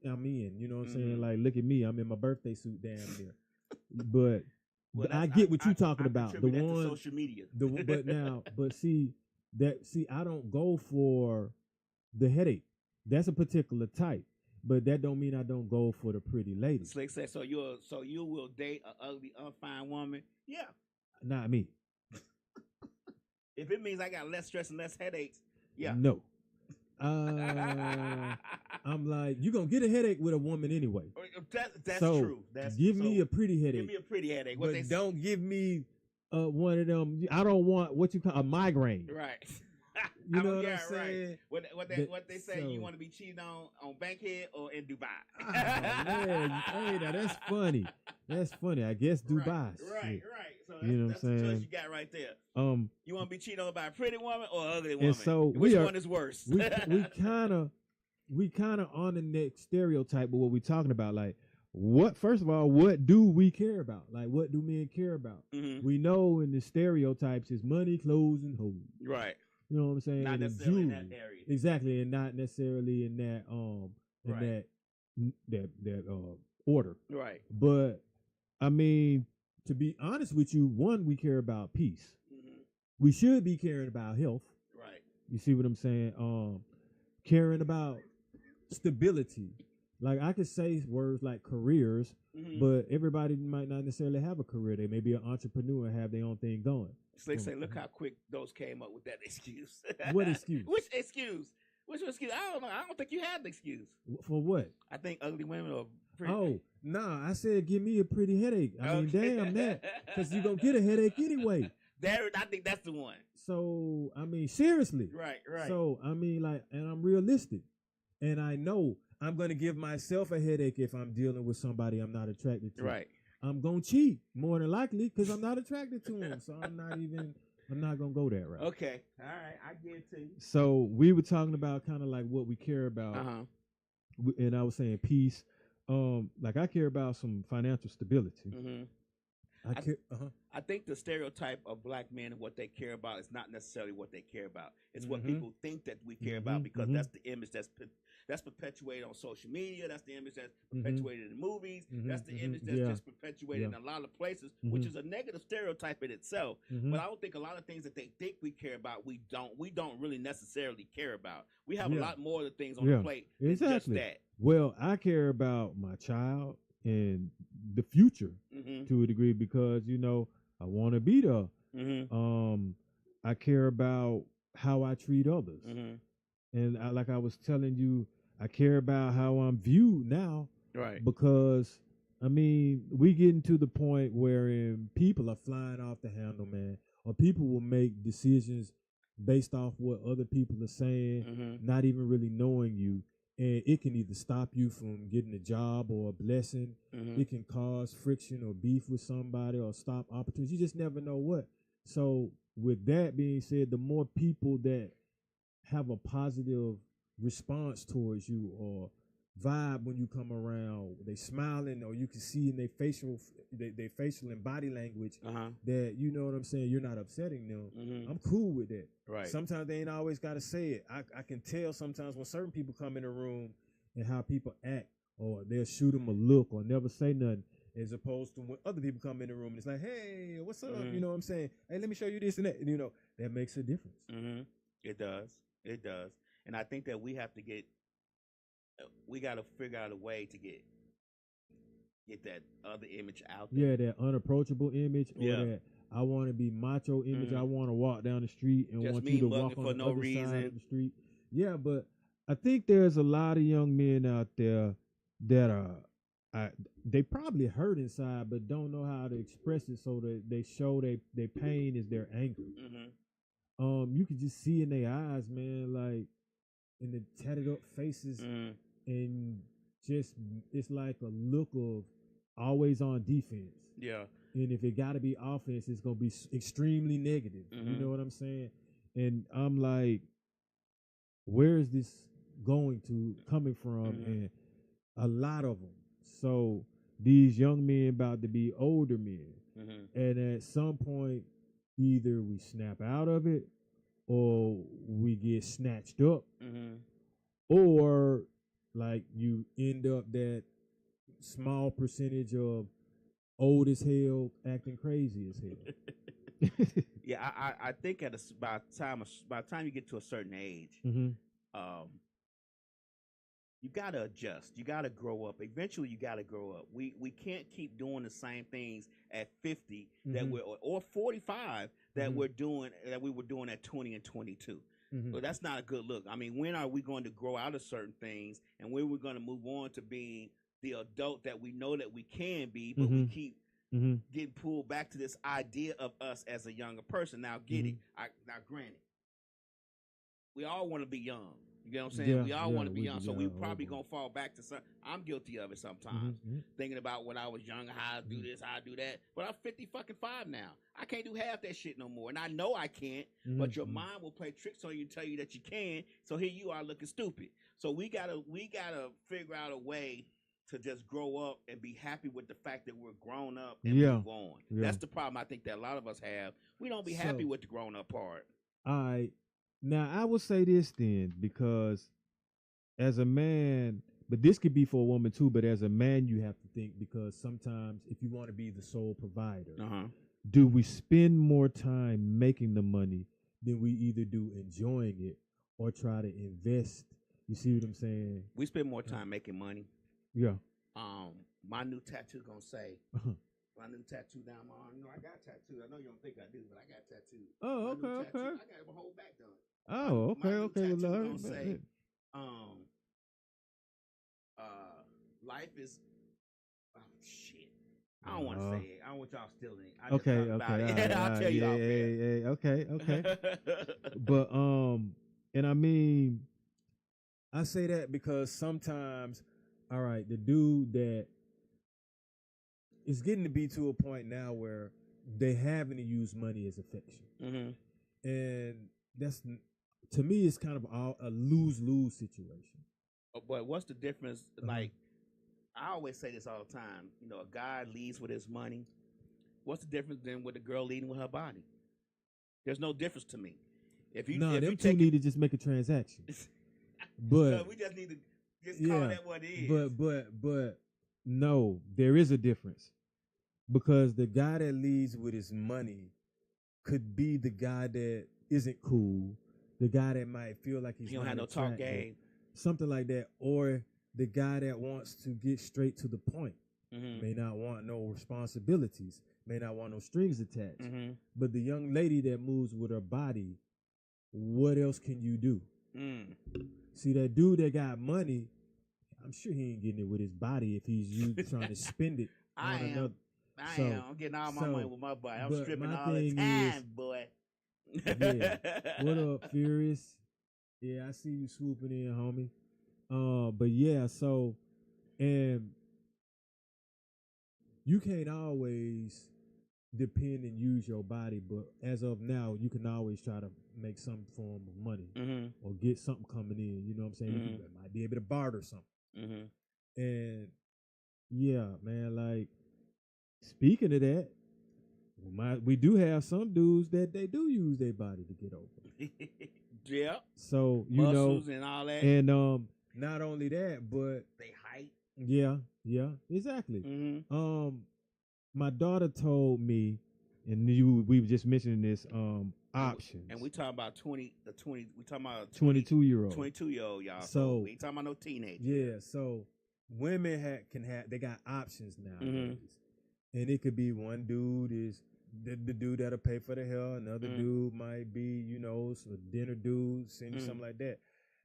I'm in. You know what I'm saying? Mhm. Like, look at me. I'm in my birthday suit, damn near. But Well, I get what you're talking I about. The contribute that to one, social media. but see, I don't go for the headache. That's a particular type. But that don't mean I don't go for the pretty lady. Slick said, so you will date an ugly, unfine woman? Yeah. Not me. If it means I got less stress and less headaches, yeah. No. I'm like, you're gonna get a headache with a woman anyway. That's So, true. give me a pretty headache. Give me a pretty headache. What But they don't give me one of them. I don't want what you call a migraine. right. You know what I'm Right. saying? What they say? So- You want to be cheated on Bankhead or in Dubai? Oh, man, hey, now that's funny. That's funny. I guess Dubai. Right. Shit. So You know that's what I'm the choice saying? you got right there. You want to be cheated on by a pretty woman or an ugly woman? so Which one is worse? we kind of on the next stereotype of what we're talking about. Like, what? First of all, what do we care about? Like, what do men care about? Mhm. We know in the stereotypes is money, clothes, and hoes. Right. You know what I'm saying? Not And necessarily in that jewelry. area. Exactly, and not necessarily in that Right. that order. Right. But I mean, to be honest with you, one, we care about peace. Mhm. We should be caring about health. Right. You see what I'm saying? Caring about stability. Like, I could say words like careers, Mhm. but everybody might not necessarily have a career. They may be an entrepreneur and have their own thing going. Slick say, look how quick those came up with that excuse. What excuse? Which excuse? What's your excuse? I don't know. I don't think you have the excuse. For what? I think ugly women are pretty. Oh, nah, I said give me a pretty headache. I mean, damn that. Because you're going to get a headache anyway. I think that's the one. So, I mean, seriously. Right. So, I mean, like, and I'm realistic. And I know I'm going to give myself a headache if I'm dealing with somebody I'm not attracted to. Right. I'm going to cheat more than likely because I'm not attracted to him. So I'm not going to go that route. Okay. All right. I get it to you. So we were talking about kind of like what we care about. And I was saying peace. Like I care about some financial stability. Mm-hmm. I think the stereotype of black men and what they care about is not necessarily what they care about. It's what people think that we care about because that's the image that's perpetuated on social media. That's the image that's perpetuated in movies. That's the image that's just perpetuated in a lot of places, which is a negative stereotype in itself. But I don't think a lot of things that they think we care about, we don't really necessarily care about. We have a lot more of the things on the plate than just that. Well, I care about my child and the future to a degree because I want to be there. I care about how I treat others, and like I was telling you, I care about how I'm viewed now, right? Because I mean, we getting to the point wherein people are flying off the handle, man, or people will make decisions based off what other people are saying, not even really knowing you. And it can either stop you from getting a job or a blessing. It can cause friction or beef with somebody or stop opportunities. You just never know what. So with that being said, the more people that have a positive response towards you or vibe when you come around, they smiling or you can see in their facial and body language that, you know what I'm saying, you're not upsetting them. I'm cool with that. Right. Sometimes they ain't always got to say it. I can tell sometimes when certain people come in the room and how people act, or they'll shoot them a look or never say nothing, as opposed to when other people come in the room and it's like, hey, what's up? You know what I'm saying? Hey, let me show you this and that. And, that makes a difference. It does. And I think that we got to figure out a way to get that other image out there. Yeah, that unapproachable image, or that I want to be macho image. I want to walk down the street and just want me you to walk on for the no other reason. side of the street. Yeah, but I think there's a lot of young men out there that are they probably hurt inside, but don't know how to express it, so that they show their pain is their anger. You can just see in their eyes, man, like in the tatted up faces, and just it's like a look of always on defense. Yeah. And if it got to be offense, it's gonna be extremely negative. You know what I'm saying? And I'm like, where is this coming from? And a lot of them. So these young men about to be older men, and at some point, either we snap out of it, or we get snatched up, or like you end up that small percentage of old as hell acting crazy as hell. Yeah, I think by the time you get to a certain age, you gotta adjust. You gotta grow up. Eventually, you gotta grow up. We can't keep doing the same things at 50 that or 45 that we were doing at 20 and 22. So that's not a good look. I mean, when are we going to grow out of certain things, and when we're going to move on to being the adult that we know that we can be, but we keep getting pulled back to this idea of us as a younger person. Now, get it. Now, granted, we all want to be young. You get what I'm saying? Yeah, we all want to be young, so we yeah, probably going to fall back to some. I'm guilty of it sometimes, thinking about when I was younger, how I do this, how I do that. But I'm 55 now. I can't do half that shit no more, and I know I can't. But your mind will play tricks on you and tell you that you can. So here you are looking stupid. So we gotta figure out a way to just grow up and be happy with the fact that we're grown up and move on. Yeah. That's the problem I think that a lot of us have. We don't be happy with the grown up part. Now, I will say this then, because as a man, but this could be for a woman too, but as a man, you have to think, because sometimes if you want to be the sole provider, do we spend more time making the money than we either do enjoying it or try to invest? You see what I'm saying? We spend more time making money. Yeah. My new tattoo gonna say, my new tattoo down my arm. I got tattoo. I know you don't think I do, but I got tattoo. Oh, okay. I got my whole back done. Oh, okay. Tattoo gonna say, um, life is shit. I don't want to say it. I don't want y'all stealing it. I just Okay, thought about okay, it. I'll tell you yeah, off air. yeah, okay, okay. But and I mean, I say that because sometimes, all right, the dude that it's getting to be to a point now where they having to use money as affection, and that's to me, it's kind of a lose-lose situation. But what's the difference? Uh-huh. Like, I always say this all the time. You know, a guy leads with his money. What's the difference then with a girl leading with her body? There's no difference to me. If you, if them you two take need to just make a transaction. But so we just need to just call that what it is. but no, there is a difference because the guy that leads with his money could be the guy that isn't cool, the guy that might feel like he's He don't not have no talk attractive, game. something like that, or the guy that wants to get straight to the point, may not want no responsibilities, may not want no strings attached. But the young lady that moves with her body, what else can you do? See, that dude that got money, I'm sure he ain't getting it with his body if he's trying to spend it on another. I am. I'm getting all my money with my body. I'm but stripping my all the thing time, is- boy. Yeah. What up, Furious? Yeah, I see you swooping in, homie. But yeah, so and you can't always depend and use your body, but as of now, you can always try to make some form of money or get something coming in. You know what I'm saying? You might be able to barter something. And yeah, man, like speaking of that, we do have some dudes that they do use their body to get over. Yeah. So you Muscles know, and all that. and not only that, but they height. yeah, exactly. My daughter told me, and we were just mentioning this, options. And we talking about 20. We talking about 22-year-old. 22-year-old, y'all. So we ain't talking about no teenager. Yeah. So women they got options nowadays, and it could be one dude is the dude that'll pay for the hair. Another dude might be, some dinner dude, send you something like that.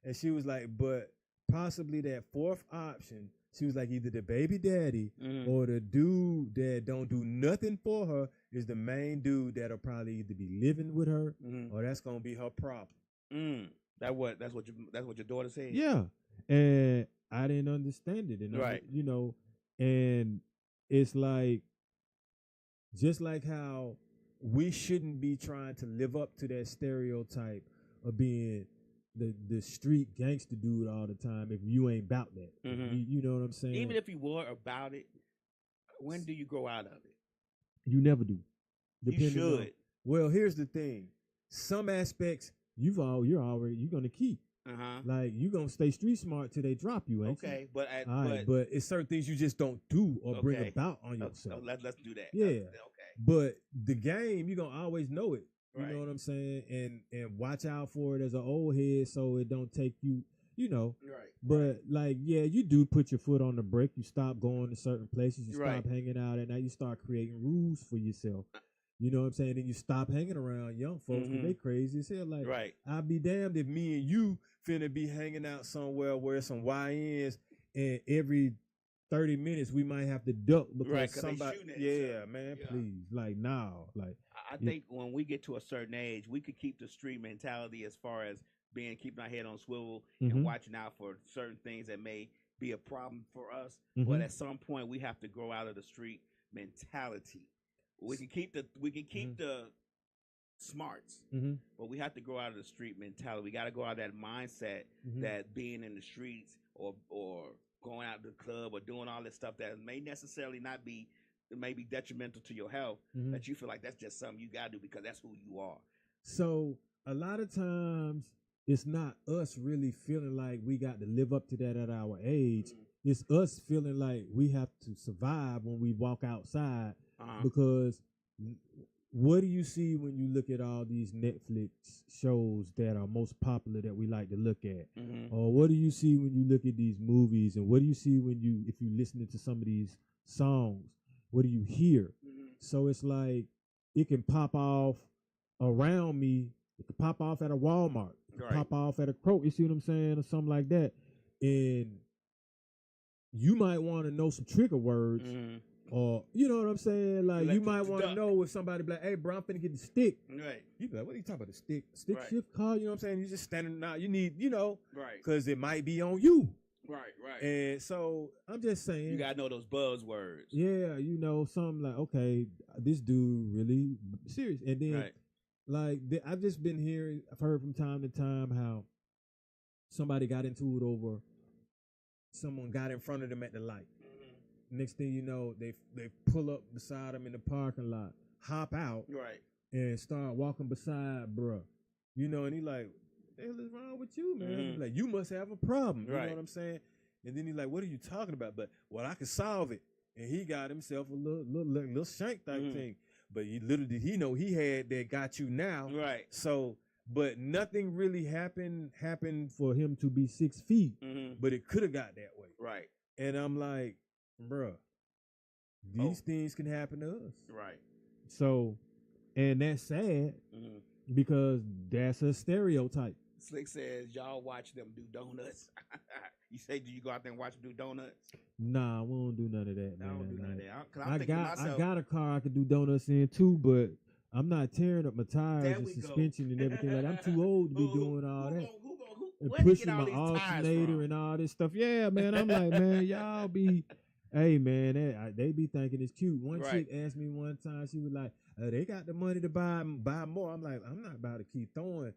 And she was like, but possibly that fourth option, she was like, either the baby daddy or the dude that don't do nothing for her is the main dude that'll probably either be living with her or that's gonna be her problem. That's what your daughter said. Yeah, and I didn't understand it, and right, and it's like just like how we shouldn't be trying to live up to that stereotype of being the street gangster dude all the time if you ain't about that. You know what I'm saying? Even if you were about it, when do you grow out of it? You never do. You should. Well, here's the thing. Some aspects you're gonna keep. Like you gonna stay street smart till they drop you, ain't you? But it's certain things you just don't do or bring about on yourself. Let's do that. Yeah. Okay. But the game, you're gonna always know it. You know what I'm saying? And watch out for it as an old head so it don't take you, Right. But like, yeah, you do put your foot on the brake. You stop going to certain places. You stop hanging out, and now you start creating rules for yourself. You know what I'm saying? And you stop hanging around young folks because they crazy as hell. Like, I'd be damned if me and you finna be hanging out somewhere where some YNs and every 30 minutes we might have to duck because somebody. Yeah, man, please. Like, now, like. I think when we get to a certain age, we could keep the street mentality as far as keeping our head on swivel and watching out for certain things that may be a problem for us. But at some point, we have to grow out of the street mentality. We can keep the smarts, but we have to grow out of the street mentality. We got to go out of that mindset that being in the streets or going out to the club or doing all this stuff that may necessarily not be. It may be detrimental to your health, that you feel like that's just something you gotta do because that's who you are. So a lot of times it's not us really feeling like we got to live up to that at our age. It's us feeling like we have to survive when we walk outside because what do you see when you look at all these Netflix shows that are most popular that we like to look at? Or what do you see when you look at these movies? And what do you see if you're listening to some of these songs? What do you hear? So it's like it can pop off around me. It can pop off at a Walmart. Right. pop off at a croak. You see what I'm saying, or something like that, and you might want to know some trigger words. Or you know what I'm saying? Like Like you might the want to duck. know if somebody be like, "Hey, bro, I'm finna get the stick." Right. You be like, "What are you talking about? The stick? Stick Right. shift car?" You know what I'm saying? You just standing out. You need, Right. because it might be on you. Right. Right. And so I'm just saying, You gotta know those buzzwords. yeah, something like, okay, this dude really serious. And then Right. like I've just been hearing, I've heard from time to time how somebody got into it over someone got in front of them at the light. Next thing you know, they pull up beside him in the parking lot, hop out, Right. and start walking beside bruh. And he like, what the hell is wrong with you, man? He like, you must have a problem. You know Right. what I'm saying? And then he like, what are you talking about? But I can solve it. And he got himself a little shank type thing. But little did he know he had that got you now. Right. So, but nothing really happened for him to be 6 feet. But it could have got that way. Right. And I'm like, bruh, these things can happen to us. Right. So, and that's sad because that's a stereotype. Slick says y'all watch them do donuts. You say, do you go out there and watch them do donuts? Nah, we don't do none of that, I man. don't do none of Like, that. 'Cause I'm thinking to myself, I got a car I could do donuts in too, but I'm not tearing up my tires There and we go. suspension and everything. Like, I'm too old to be doing all that. And where you pushing get all my these tires alternator from? and all this stuff. Yeah, man. I'm like, man, y'all be, hey, man, they be thinking it's cute. One Right. chick asked me one time, she was like, they got the money to buy more. I'm like, I'm not about to keep throwing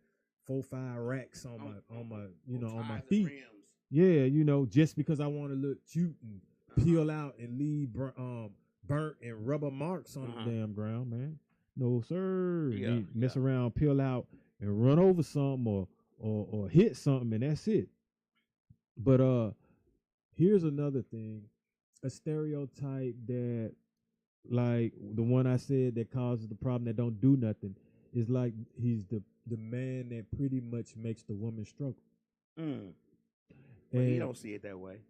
4-5 racks on my Tires and feet. rims. Yeah, just because I want to look cute and peel out and leave burnt and rubber marks on the damn ground, man. No, sir. Yeah, Mess around, peel out, and run over something or hit something, and that's it. But here's another thing. A stereotype that, like the one I said that causes the problem that don't do nothing, is like he's the man that pretty much makes the woman struggle. But he And- don't see it that way.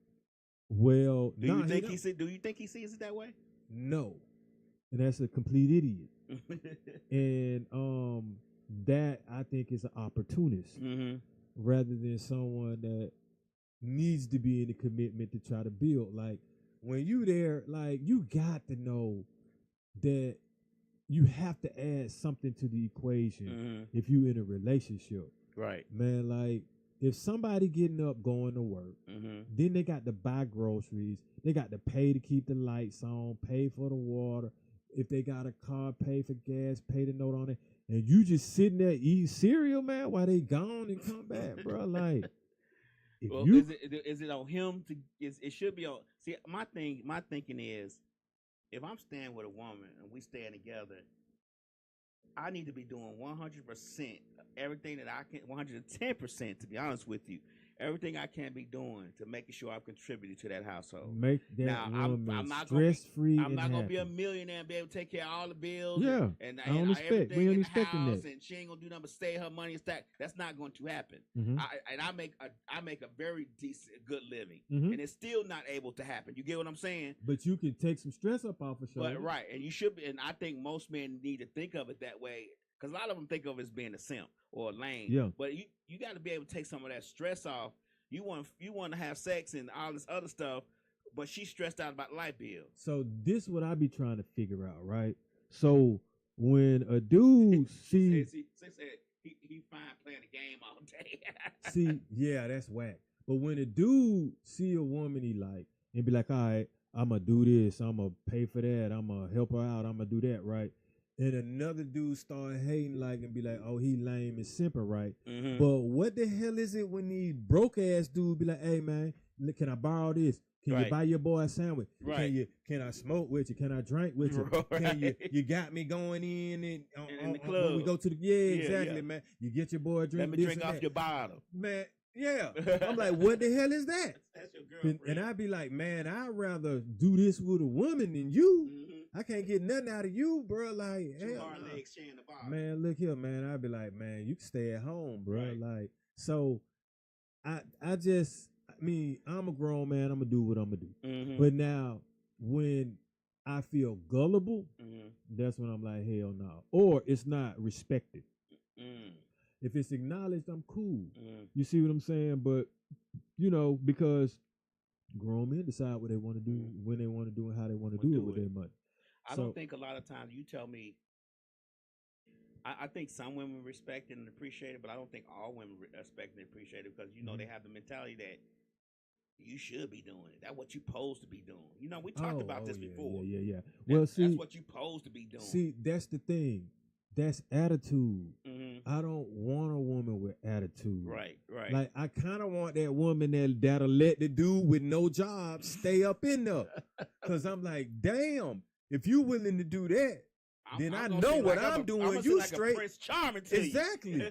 Well, Do you think he see? Do you think he sees it that way? No, and that's a complete idiot. And that I think is an opportunist rather than someone that needs to be in a commitment to try to build. Like when you there, like you got to know that you have to add something to the equation if you in a relationship. Right. Man, like if somebody getting up going to work, then they got to buy groceries, they got to pay to keep the lights on, pay for the water. If they got a car, pay for gas, pay the note on it, and you just sitting there eating cereal, man, while they gone and come back, bro. Like, if Well, you is it on him to? It should be on. See, my thinking is, if I'm staying with a woman and we staying together, I need to be doing 100% everything that I can, 110% to be honest with you, everything I can be doing to making sure I've contributed to that household. make that Now, woman I'm not gonna be- stress-free I'm and not gonna be a happy. millionaire and be able to take care of all the bills. Yeah, and I don't expect- we everything ain't in the expecting house, that. and she ain't gonna do nothing but stay her money and stack. That's not going to happen. Mhm. I make a very decent, good living, Mhm. and it's still not able to happen. You get what I'm saying? But you can take some stress up off of shoulder. But right, and you should be. And I think most men need to think of it that way, because a lot of them think of it as being a simp or a lame. Yeah. But you got to be able to take some of that stress off. You want to have sex and all this other stuff, but she's stressed out about light bill. So this what I be trying to figure out, right? So when a dude She sees, said he fine playing the game all day. see, yeah, that's whack. But when a dude see a woman he like and be like, all right, I'm gonna do this, I'm gonna pay for that, I'm gonna help her out, I'm gonna do that, right? And another dude start hating like and be like, oh, he lame and simper, right? Mhm. But what the hell is it when these broke ass dudes be like, hey man, can I borrow this? Can Right. you buy your boy a sandwich? Right. Can I smoke with you? Can I drink with you? Can you got me going in and In the when we club. go to the exactly, yeah. man. You get your boy a drink. Let me this drink and off that. your bottle. Man, yeah. I'm like, what the hell is that? That's your girlfriend. And I'd be like, man, I'd rather do this with a woman than you. Mhm. I can't get nothing out of you, bro. Like, Two hell hard nah. legs sharing the bottle. Man, look here, man. I'd be like, man, you can stay at home, bro. Right. Like, so I'm a grown man. I'm gonna do what I'm gonna do. Mhm. But now, when I feel gullible, Mhm. that's when I'm like, hell no. Or it's not respected. Mm. If it's acknowledged, I'm cool. Mm-hmm. You see what I'm saying? But you know, because grown men decide what they want to do, when they want to do, and how they want to do it with their money. I don't think a lot of times you tell me. I think some women respect it and appreciate it, but I don't think all women respect and appreciate it because you know they have the mentality that you should be doing it. That's what you're supposed to be doing. You know, we talked about this before. Yeah. Well, see, that's what you're supposed to be doing. See, that's the thing. That's attitude. Mm-hmm. I don't want a woman with attitude. Right. Like I kind of want that woman that'll let the dude with no job stay up in there, cause I'm like, damn, if you willing to do that, then I know what I'm doing. You straight. Prince Charming to exactly.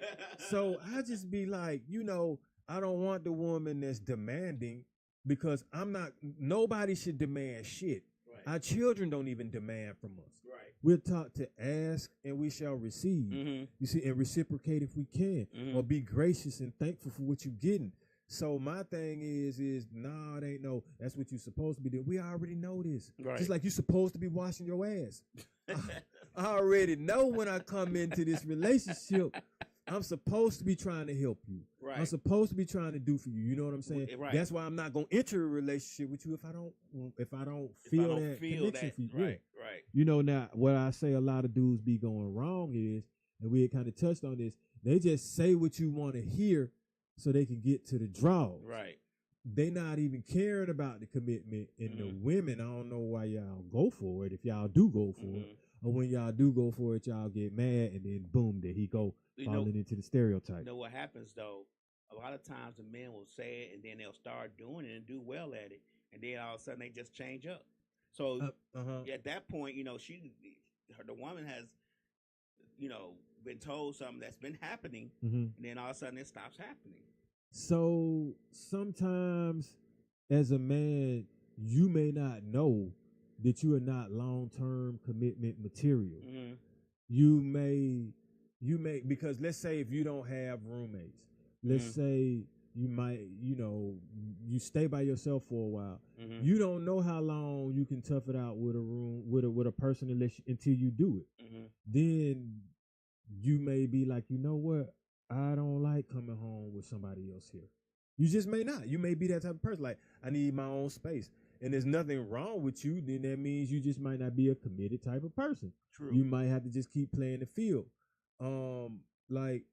So I just be like, you know, I don't want the woman that's demanding because I'm not. Nobody should demand shit. Right. Our children don't even demand from us. Right. We're taught to ask and we shall receive. Mm-hmm. You see, and reciprocate if we can, or be gracious and thankful for what you're getting. So my thing is nah, it ain't no. That's what you're supposed to be doing. We already know this. Right. Just like you're supposed to be washing your ass. I already know when I come into this relationship, I'm supposed to be trying to help you. Right. I'm supposed to be trying to do for you. You know what I'm saying? Right. That's why I'm not gonna enter a relationship with you if I don't feel that connection for you. Right. Yeah. Right. You know, now what I say a lot of dudes be going wrong is, and we had kind of touched on this, they just say what you want to hear so they can get to the draw. Right. They not even caring about the commitment. And the women, I don't know why y'all go for it. If y'all do go for it, or when y'all do go for it, y'all get mad, and then boom, there he go, falling into the stereotype. You know what happens though? A lot of times the men will say it, and then they'll start doing it and do well at it, and then all of a sudden they just change up. So at that point, you know, the woman has, you know, been told something that's been happening, and then all of a sudden it stops happening. So sometimes, as a man, you may not know that you are not long-term commitment material. Mm-hmm. You may because let's say if you don't have roommates, let's say you might, you know, you stay by yourself for a while. You don't know how long you can tough it out with a room with a person until you do it. Then you may be like, you know what? I don't like coming home with somebody else here. You just may not. You may be that type of person. Like, I need my own space. And there's nothing wrong with you. Then that means you just might not be a committed type of person. True. You might have to just keep playing the field. Like,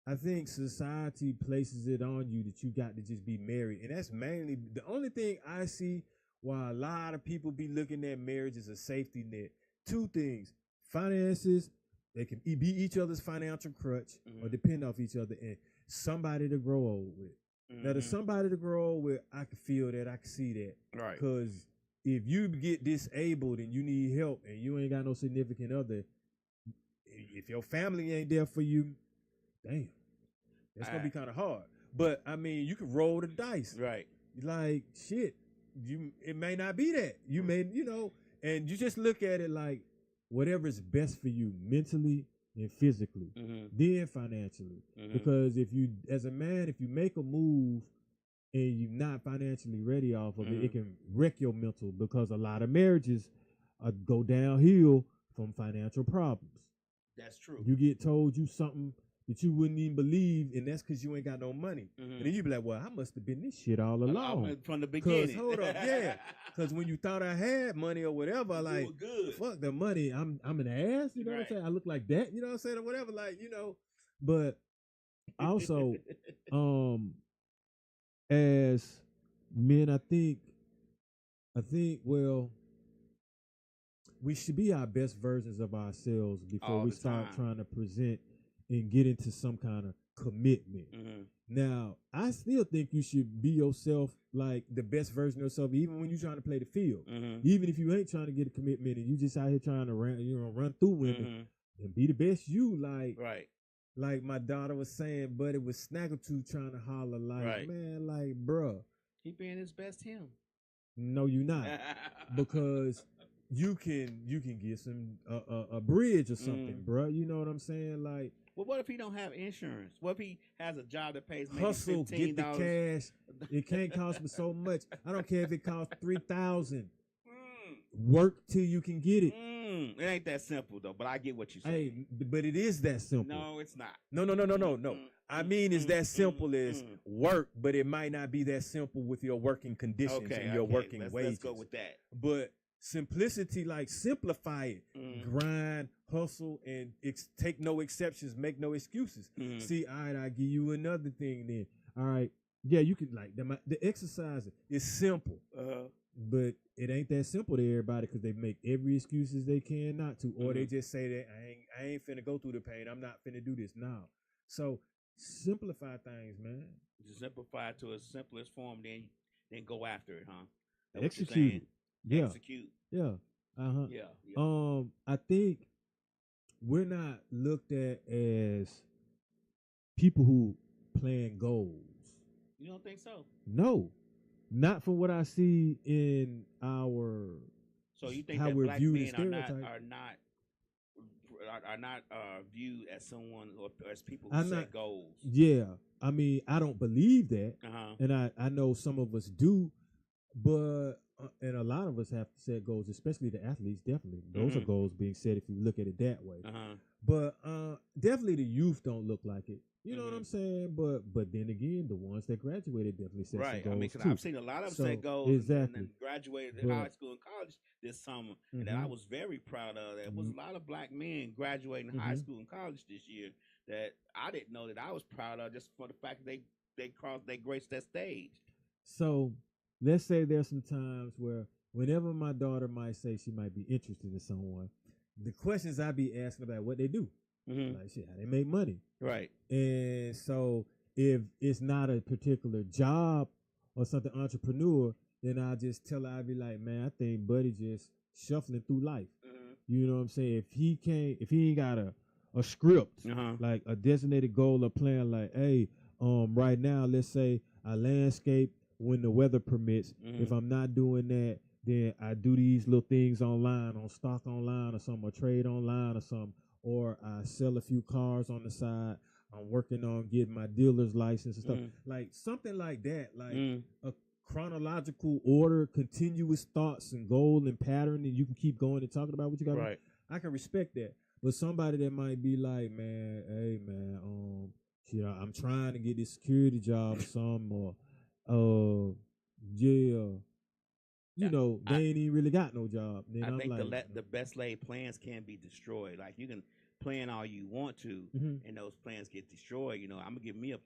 I think society places it on you that you got to just be married. And that's mainly the only thing I see why a lot of people be looking at marriage as a safety net. Two things: finances. They can be each other's financial crutch or depend off each other, and somebody to grow old with. Now, there's somebody to grow old with, I can feel that, I can see that. Right. Because if you get disabled and you need help and you ain't got no significant other, if your family ain't there for you, damn, that's going to be kind of hard. But, I mean, you can roll the dice. Right. Like, shit, it may not be that. You may, you know, and you just look at it like, whatever is best for you mentally and physically, then financially. Because if you, as a man, if you make a move and you're not financially ready off of it, it can wreck your mental, because a lot of marriages go downhill from financial problems. That's true. You get told you something that you wouldn't even believe, and that's because you ain't got no money. And then you be like, well, I must have been this shit all along. From the beginning. Hold up, yeah. Because when you thought I had money or whatever, like, fuck the money, I'm an ass, you know what I'm saying? I look like that, you know what I'm saying, or whatever, like, you know. But also, as men, I think, well, we should be our best versions of ourselves before we start trying to present and get into some kind of commitment. Now, I still think you should be yourself, like the best version of yourself, even when you're trying to play the field. Even if you ain't trying to get a commitment and you just out here trying to run through women and be the best you, like my daughter was saying, but it was Snaggletooth trying to holler like, man, like, bruh. He being his best him. No, you not. Because you can get some a bridge or something, bruh. You know what I'm saying? Like, well, what if he don't have insurance? What if he has a job that pays maybe hustle, $15? get the cash. It can't cost me so much. I don't care if it costs $3,000. Work till you can get it. It ain't that simple though. But I get what you say. Hey, but it is that simple. No, it's not. No. I mean, it's that simple as work, but it might not be that simple with your working conditions and your working wages. Let's go with that. But simplicity, like simplify it, grind, hustle, and take no exceptions, make no excuses. See, all right, I'll give you another thing then. All right, yeah, you can like the exercise is simple, but it ain't that simple to everybody because they make every excuses they can not to, or they just say that I ain't finna go through the pain. I'm not finna do this now. So simplify things, man. Just simplify it to its simplest form, then go after it, huh? Execute. Yeah. Execute. Yeah. Yeah. I think we're not looked at as people who plan goals. You don't think so? No, not from what I see in our. So you think how that we're black viewed men as stereotypes? are not viewed as someone or as people who set goals? Yeah, I mean, I don't believe that, Uh-huh. and I know some of us do, but and a lot of us have to set goals, especially the athletes. Definitely, those are goals being set if you look at it that way. Uh-huh. But definitely the youth don't look like it. You know what I'm saying? But then again, the ones that graduated definitely set some goals I mean, 'cause too. I've seen a lot of them set goals and then graduated high school and college this summer, and that I was very proud of. There was a lot of black men graduating high school and college this year that I didn't know that I was proud of just for the fact that they graced that stage. So let's say there's some times where whenever my daughter might say she might be interested in someone, the questions I be asking about what they do. Like shit, how they make money. Right. And so if it's not a particular job or something entrepreneur, then I'll just tell her, I'll be like, man, I think Buddy just shuffling through life. You know what I'm saying? If he ain't got a script, like a designated goal or plan, like, hey, right now, let's say I landscape when the weather permits. If I'm not doing that, then I do these little things online, on stock online or something, or trade online or something, or I sell a few cars on the side. I'm working on getting my dealer's license and stuff. Like something like that, like a chronological order, continuous thoughts and goal and pattern, and you can keep going and talking about what you got. Right. I can respect that. But somebody that might be like, man, hey man, shit, I'm trying to get this security job or something, or you know, they ain't even really got no job. Then I I'm think like, the best laid plans can be destroyed. Like you can plan all you want to, and those plans get destroyed. You know, I'm gonna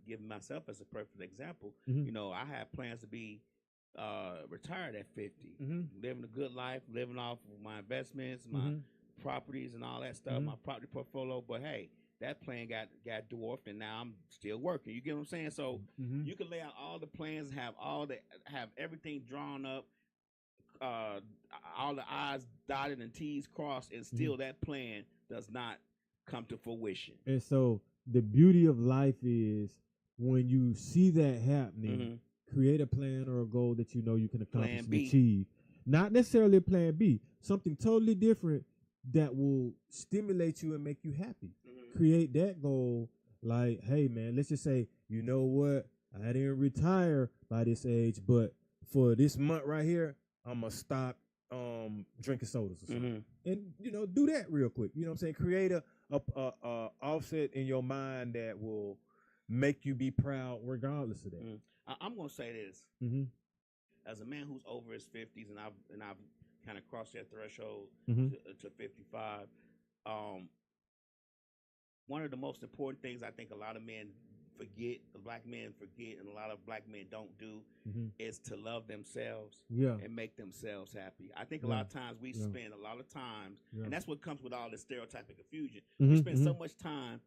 give myself as a perfect example. You know, I have plans to be retired at 50, living a good life, living off of my investments, my properties, and all that stuff, my property portfolio. But hey, that plan got dwarfed, and now I'm still working. You get what I'm saying? So you can lay out all the plans, have everything drawn up, all the I's dotted and T's crossed, and still that plan does not come to fruition. And so the beauty of life is when you see that happening, create a plan or a goal that you know you can accomplish and achieve. Not necessarily a plan B, something totally different that will stimulate you and make you happy. Create that goal like, hey man, let's just say, you know what, I didn't retire by this age, but for this month right here, I'm gonna stop drinking sodas or something. And you know, do that real quick. You know what I'm saying? Create a offset in your mind that will make you be proud regardless of that. I'm gonna say this. As a man who's over his 50s, and I've kind of crossed that threshold to 55, one of the most important things I think a lot of men forget, black men forget, and a lot of black men don't do, is to love themselves and make themselves happy. I think a lot of times we spend a lot of times, and that's what comes with all this stereotypic confusion. We spend so much time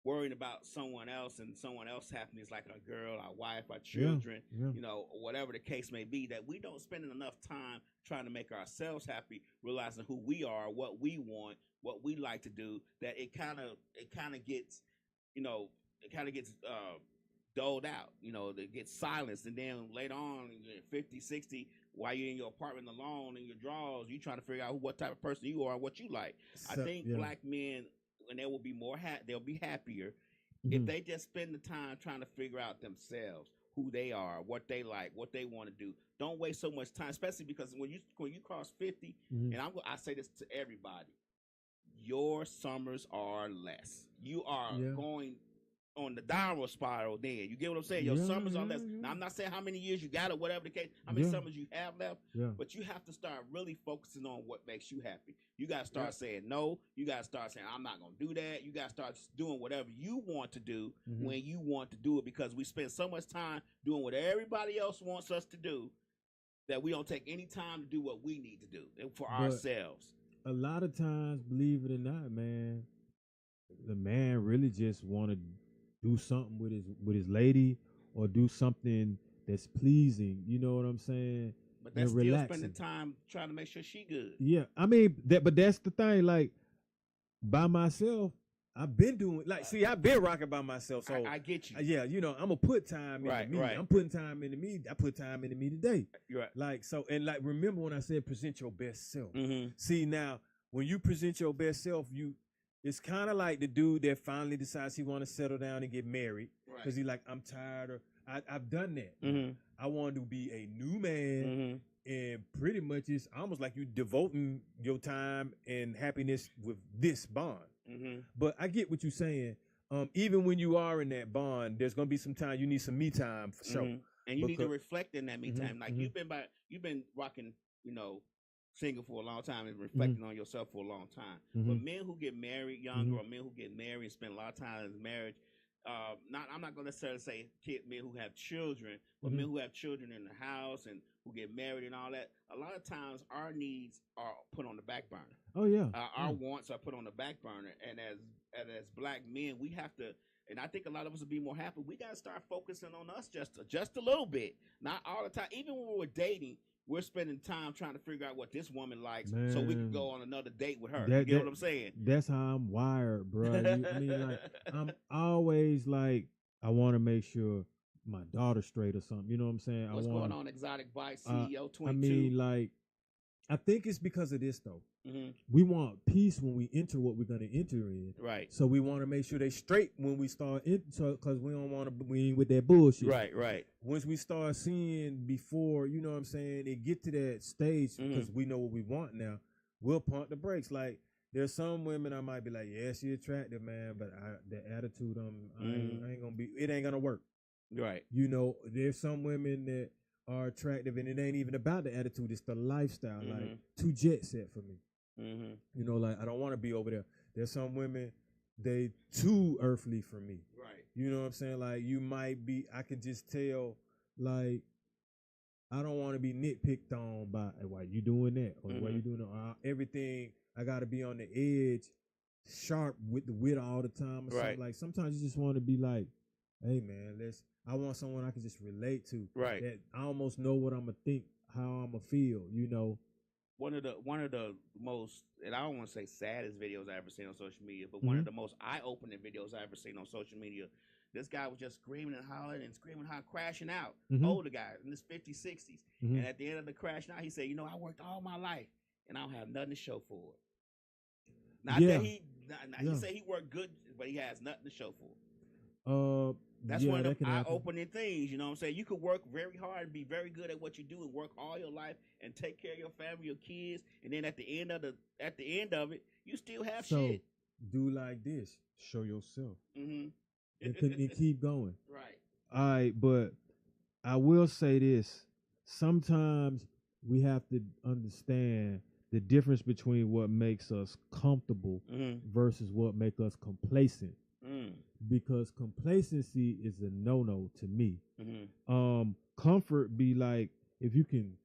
worrying about someone else and someone else happiness, like our girl, our wife, our children, you know, whatever the case may be, that we don't spend enough time trying to make ourselves happy, realizing who we are, what we want, what we like to do, that it kind of gets, you know, doled out, you know, it gets silenced. And then later on, 50, 60, while you're in your apartment alone in your drawers, you trying to figure out what type of person you are and what you like. So, I think black men, and they will be more they'll be happier if they just spend the time trying to figure out themselves. who they are, what they like, what they want to do. Don't waste so much time, especially because when you cross 50, Mhm. and I say this to everybody, your summers are less. You are Yeah. going on the downward spiral then. You get what I'm saying? Your Yeah, summers are yeah, less. yeah. Now, I'm not saying how many years you got or whatever the case, how many Yeah. summers you have left, Yeah. but you have to start really focusing on what makes you happy. You got to start Yeah. saying no. You got to start saying, I'm not going to do that. You got to start doing whatever you want to do Mhm. when you want to do it, because we spend so much time doing what everybody else wants us to do that we don't take any time to do what we need to do for But- ourselves. A lot of times, believe it or not, man, the man really just want to do something with his lady or do something that's pleasing. You know what I'm saying? But that's and still relaxing. spending time trying to make sure she good. Yeah, I mean but that's the thing. Like by myself, I've been doing I've been rocking by myself. So I get you. yeah, you know, I'm gonna put time into Right, me. right. I'm putting time into me. I put time into me today. You're right. Like so, and like remember when I said present your best self. Mm-hmm. See now, when you present your best self, it's kind of like the dude that finally decides he want to settle down and get married because Right. he like I'm tired or I've done that. Mm-hmm. I want to be a new man. Mm-hmm. And pretty much it's almost like you devoting your time and happiness with this bond. Mm-hmm. But I get what you're saying. Even when you are in that bond, there's gonna be some time you need some me time for sure. Mm-hmm. And you need to Because- reflect in that me Mhm, time. Like mhm. you've been rocking, single for a long time and reflecting on yourself for a long time. But Mhm. men who get married younger or men who get married and spend a lot of time in marriage, I'm not gonna necessarily say men who have children, but men who have children in the house and who get married and all that. A lot of times our needs are put on the back burner. Oh yeah. Our wants are put on the back burner, and as black men, we have to. And I think a lot of us will be more happy. We got to start focusing on us just a little bit, not all the time. Even when we're dating, we're spending time trying to figure out what this woman likes, so we can Man. go on another date with her. That- you get that- what I'm saying? That's how I'm wired, bro. I mean, like I'm always like I want to make sure my daughter's straight or something. You know what I'm saying? What's I going wanna, on, Exotic Bike CEO 22? I mean, like I think it's because of this though. hmm We want peace when we enter what we're gonna enter in. right, So we want to make sure they straight when we start it, so because we don't want to we ain't with that bullshit. right. Once we start seeing before, you know what I'm saying, it get to that stage Mhm. because we know what we want now, we'll pump the brakes. Like there's some women I might be like, yeah, she attractive, man, but the attitude, I ain't gonna be, it ain't gonna work. Right. You know, there's some women that are attractive and it ain't even about the attitude, it's the lifestyle. Like Mhm. too jet set for me. Mm-hmm. You know, like I don't want to be over there. There's some women, they too earthly for me. Right. You know what I'm saying? Like you might be, I can just tell, like, I don't want to be nitpicked on by "Hey, why you doing that or why you doing that. Everything. I got to be on the edge, sharp with the wit all the time or Right. something. Like sometimes you just want to be like, hey man, I want someone I can just relate to. Right. That I almost know what I'm gonna think, how I'm gonna feel. You know. One of the most, and I don't want to say saddest videos I ever seen on social media, but one of the most eye-opening videos I ever seen on social media. This guy was just screaming and hollering and screaming, crashing out. Mhm. Older guy in his 50s, 60s. Mhm. And at the end of the crashing out, he said, I worked all my life and I don't have nothing to show for it. Not Yeah. that he Yeah. said he worked good, but he has nothing to show for it. That's yeah, one that of can the happen. eye-opening things, you know what I'm saying? You could work very hard and be very good at what you do and work all your life and take care of your family, your kids, and then at the end of it, you still have So shit. do like this. Show yourself. Mm-hmm. And keep going. Right. All right, but I will say this. Sometimes we have to understand the difference between what makes us comfortable Mm-hmm. versus what makes us complacent. Mm. Because complacency is a no-no to me. Mm-hmm. Comfort be like if you can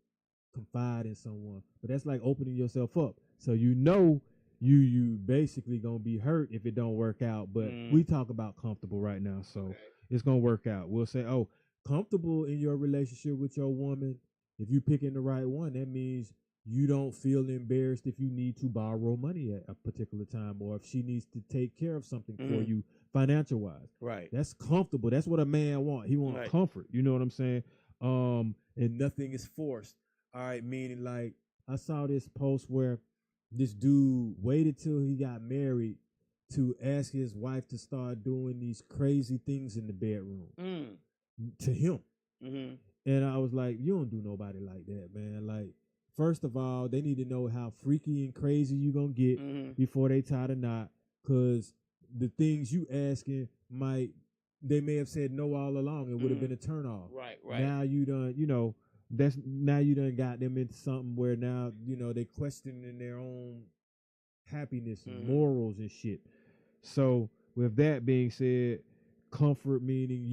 confide in someone, but that's like opening yourself up. So you basically gonna be hurt if it don't work out. But we talk about comfortable right now, so it's gonna work out. We'll say, oh, comfortable in your relationship with your woman. If you picking the right one, that means you don't feel embarrassed if you need to borrow money at a particular time, or if she needs to take care of something for you financial wise. Right. That's comfortable. That's what a man want. He want Right. comfort. You know what I'm saying? And nothing is forced. All right, meaning like I saw this post where this dude waited till he got married to ask his wife to start doing these crazy things in the bedroom Mm. to him. Mm-hmm. And I was like, you don't do nobody like that, man. Like, first of all, they need to know how freaky and crazy you gonna get Mm-hmm. before they tie the knot, cause the things you asking they may have said no all along. It would have been a turn off. Right, right. Now you done, now you done got them into something where now they questioning their own happiness and morals and shit. So with that being said, comfort meaning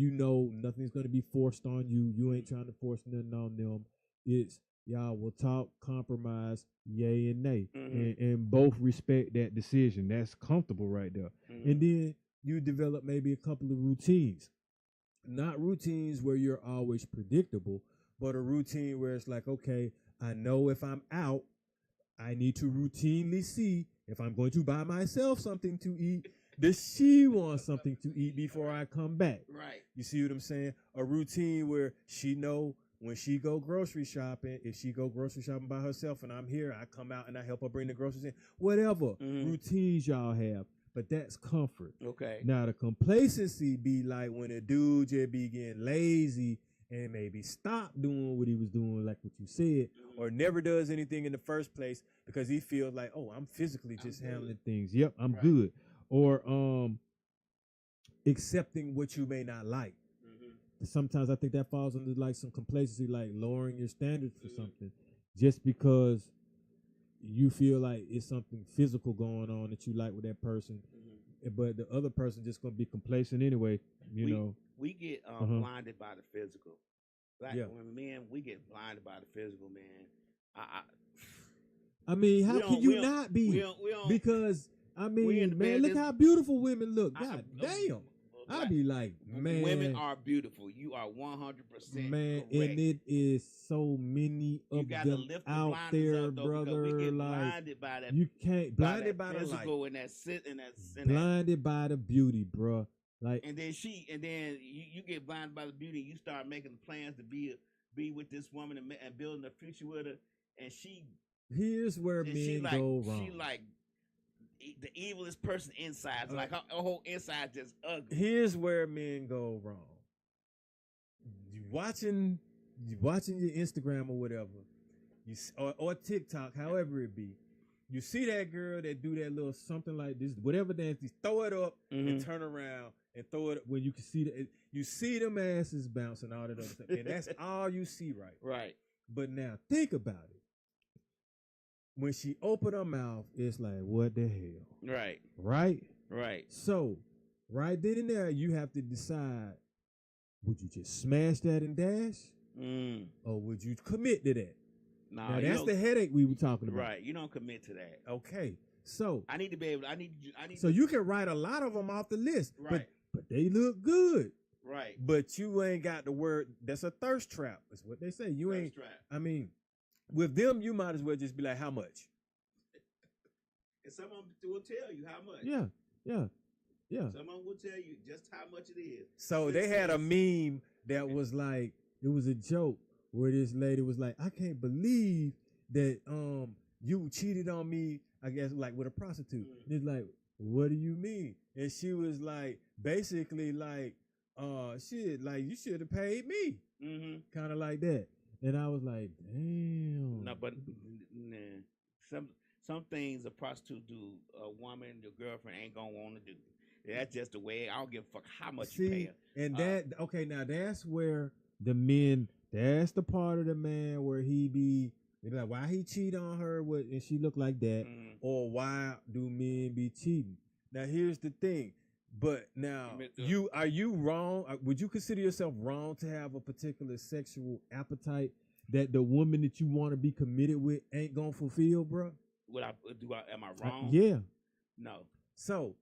nothing's gonna be forced on you. You ain't trying to force nothing on them. It's y'all will talk, compromise, yay and nay, and both respect that decision. That's comfortable right there. And then you develop maybe a couple of routines, not routines where you're always predictable, but a routine where it's like, okay, I know if I'm out, I need to routinely see if I'm going to buy myself something to eat. Does she want something to eat before I come back? Right. You see what I'm saying? A routine where she know when she go grocery shopping, if she go grocery shopping by herself and I'm here, I come out and I help her bring the groceries in. Whatever routines y'all have, but that's comfort. Okay. Now the complacency be like when a dude just be getting lazy and maybe stop doing what he was doing, like what you said, or never does anything in the first place because he feels like, oh, I'm physically just handling things. Yep, I'm good. Or accepting what you may not like. Sometimes I think that falls under like some complacency, like lowering your standards for something just because you feel like it's something physical going on that you like with that person, but the other person just gonna be complacent anyway. We get blinded by the physical. Like when men, we get blinded by the physical, man. I mean, how can you not be? We don't, because I mean, man, look how beautiful women look. God damn. I'd be like, man. Women are beautiful. You are 100% man, correct. and it is so many of them out there, brother. We get like blinded by that. You can't blinded by the physical light. and that sit and that blinded by the beauty, bro. Like, and then you get blinded by the beauty. You start making plans to be with this woman and building a future with her. And here's where men go wrong. She like the evilest person inside. Like her whole inside just ugly. Here's where men go wrong. You watching your Instagram or whatever, or TikTok, however it be. You see that girl that do that little something like this, whatever dance, you throw it up and turn around and throw it when you can see you see them asses bouncing, all that other stuff, and that's all you see, right? Right. But now think about it. When she opened her mouth, it's like, what the hell? Right. Right? Right. So, right then and there, you have to decide, would you just smash that and dash? Or would you commit to that? Nah, now, that's the headache we were talking about. Right. You don't commit to that. Okay. So, I need to be able I need so you can write a lot of them off the list. Right. But they look good. Right. But you ain't got the word. That's a thirst trap. That's what they say. You ain't. Trap. I mean, with them, you might as well just be like, how much? And someone will tell you how much. Yeah. Someone will tell you just how much it is. So they had a meme that was like, it was a joke where this lady was like, I can't believe that you cheated on me, I guess, like with a prostitute. And it's like, what do you mean? And she was like, basically like, shit, like you should have paid me. Kind of like that. And I was like, damn. No, but some things a prostitute do, a woman, your girlfriend ain't gonna want to do. That's just the way. I don't give a fuck how much you pay her. And now that's where that's the part of the man where they be like, why he cheat on her and she look like that, or why do men be cheating? Now here's the thing. But now, are you wrong? Would you consider yourself wrong to have a particular sexual appetite that the woman that you want to be committed with ain't gonna fulfill, bro? Am I wrong? Yeah. No. So,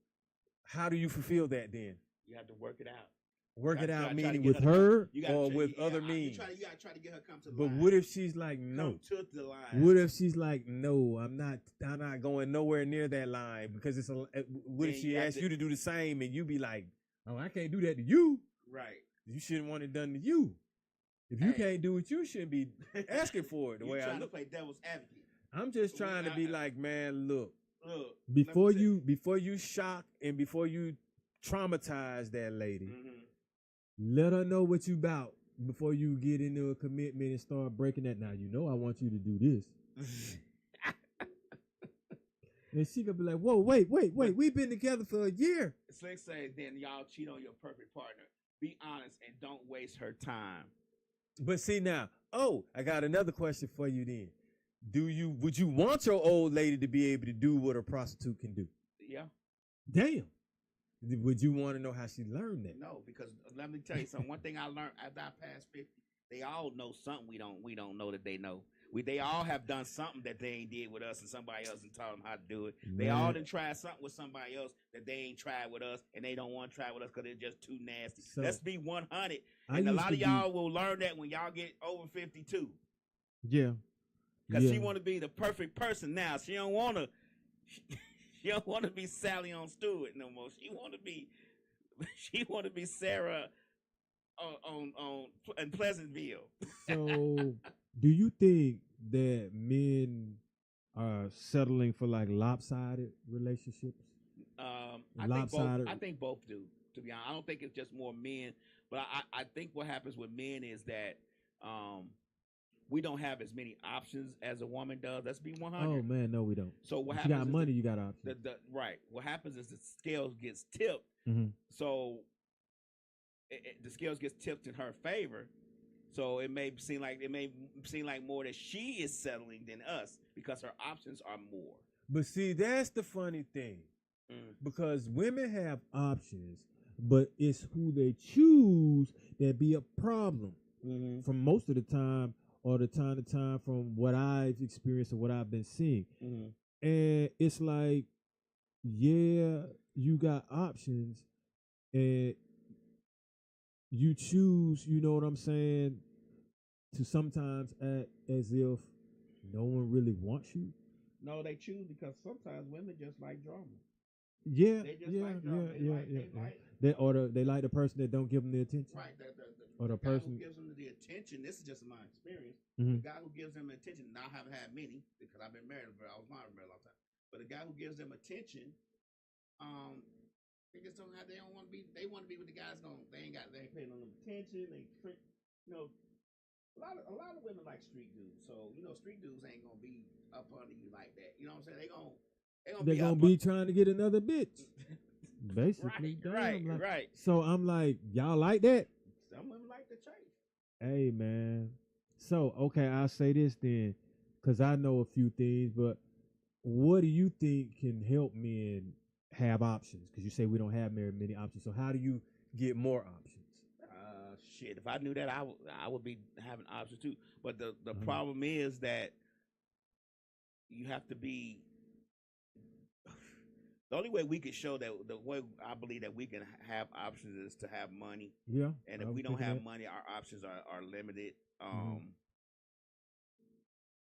how do you fulfill that then? You have to work it out. Work it out, meaning with her or with other means. You gotta try to get her come to the line. But what if she's like, no? Come to the line. What if she's like, no, I'm not going nowhere near that line because it's what if she asks you to do the same and you be like, oh, I can't do that to you. Right. You shouldn't want it done to you. If you can't do it, you shouldn't be asking for it. The way I look. To play devil's advocate. I'm just trying to be like, man, look. Before you shock and before you traumatize that lady, let her know what you about before you get into a commitment and start breaking that. Now you know I want you to do this. And she gonna be like, whoa, wait, we've been together for a year. Slick says, then y'all cheat on your perfect partner. Be honest and don't waste her time. But see now, I got another question for you then. Would you want your old lady to be able to do what a prostitute can do? Yeah. Damn. Would you want to know how she learned that? No, because let me tell you something. One thing I learned after I passed 50, they all know something we don't know that they know. They all have done something that they ain't did with us, and somebody else and taught them how to do it. Man. They all done tried something with somebody else that they ain't tried with us, and they don't want to try with us because they're just too nasty. So, let's be 100. And a lot of y'all will learn that when y'all get over 52. Yeah. Because she want to be the perfect person now. She don't want to. She don't want to be Sally on Stewart no more. She want to be. She want to be Sarah on in Pleasantville. So, do you think that men are settling for like lopsided relationships? I think both do. To be honest, I don't think it's just more men, but I think what happens with men is that we don't have as many options as a woman does. Let's be 100. Oh man, no, we don't. So what if happens? You got money, you got options. Right. What happens is the scales gets tipped. Mm-hmm. So the scales gets tipped in her favor. So it may seem like more that she is settling than us because her options are more. But see, that's the funny thing, because women have options, but it's who they choose that be a problem. Mm-hmm. From most of the time, or the time to time, from what I've experienced or what I've been seeing, and it's like, yeah, you got options, and you choose. You know what I'm saying? To sometimes act as if no one really wants you. No, they choose because sometimes women just like drama. Yeah, they just like drama. They like the person that don't give them the attention. Right. Or the guy person who gives them the attention. This is just my experience. Mm-hmm. The guy who gives them attention. Now I haven't had many because I've been married. I was married for a long time. But the guy who gives them attention, they just don't have. They don't want to be. They want to be with the guys. They ain't paying them attention. A lot of women like street dudes. So street dudes ain't gonna be up under you like that. You know what I'm saying? They gonna be trying to get another bitch. Basically, right. So I'm like, y'all like that? Some women like the chase. Hey man. So okay, I'll say this then, because I know a few things. But what do you think can help men have options? Because you say we don't have very many options. So how do you get more options? Shit, if I knew that, I would be having options too. But the problem is that you have to be. The only way we can show that, the way I believe that we can have options is to have money. Yeah. And if we don't have money, our options are limited.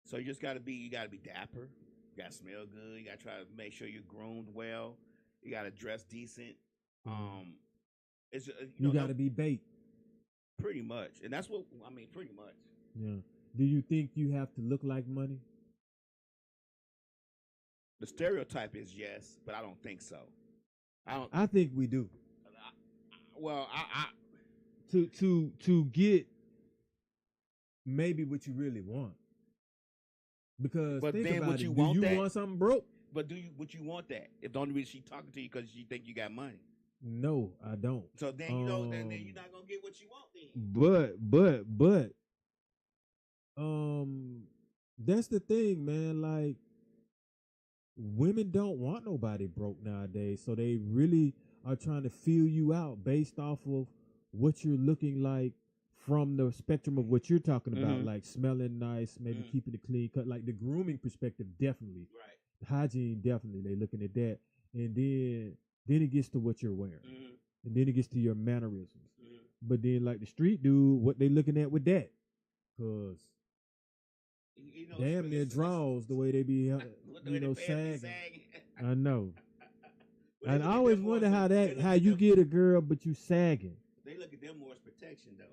So you gotta be dapper. You gotta smell good. You gotta try to make sure you're groomed well. You gotta dress decent. It's you gotta be bait. Pretty much, and that's what I mean. Pretty much. Yeah. Do you think you have to look like money? The stereotype is yes, but I don't think so. I think we do. I to get maybe what you really want. Because but think then about would it. you Do want you that? want something broke? But would you want that? If the only reason she's talking to you because she think you got money. No, I don't. So then then you're not gonna get what you want then. But that's the thing, man. Like, women don't want nobody broke nowadays, so they really are trying to feel you out based off of what you're looking like from the spectrum of what you're talking about, like smelling nice, maybe keeping it clean cut, like the grooming perspective, definitely. Right. Hygiene, definitely. They looking at that, and then it gets to what you're wearing, and then it gets to your mannerisms. But then, like the street dude, what they looking at with that? Cause damn near draws the way they be, sagging. I know. And I always wonder how you get a girl but you sagging. They look at them more as protection though.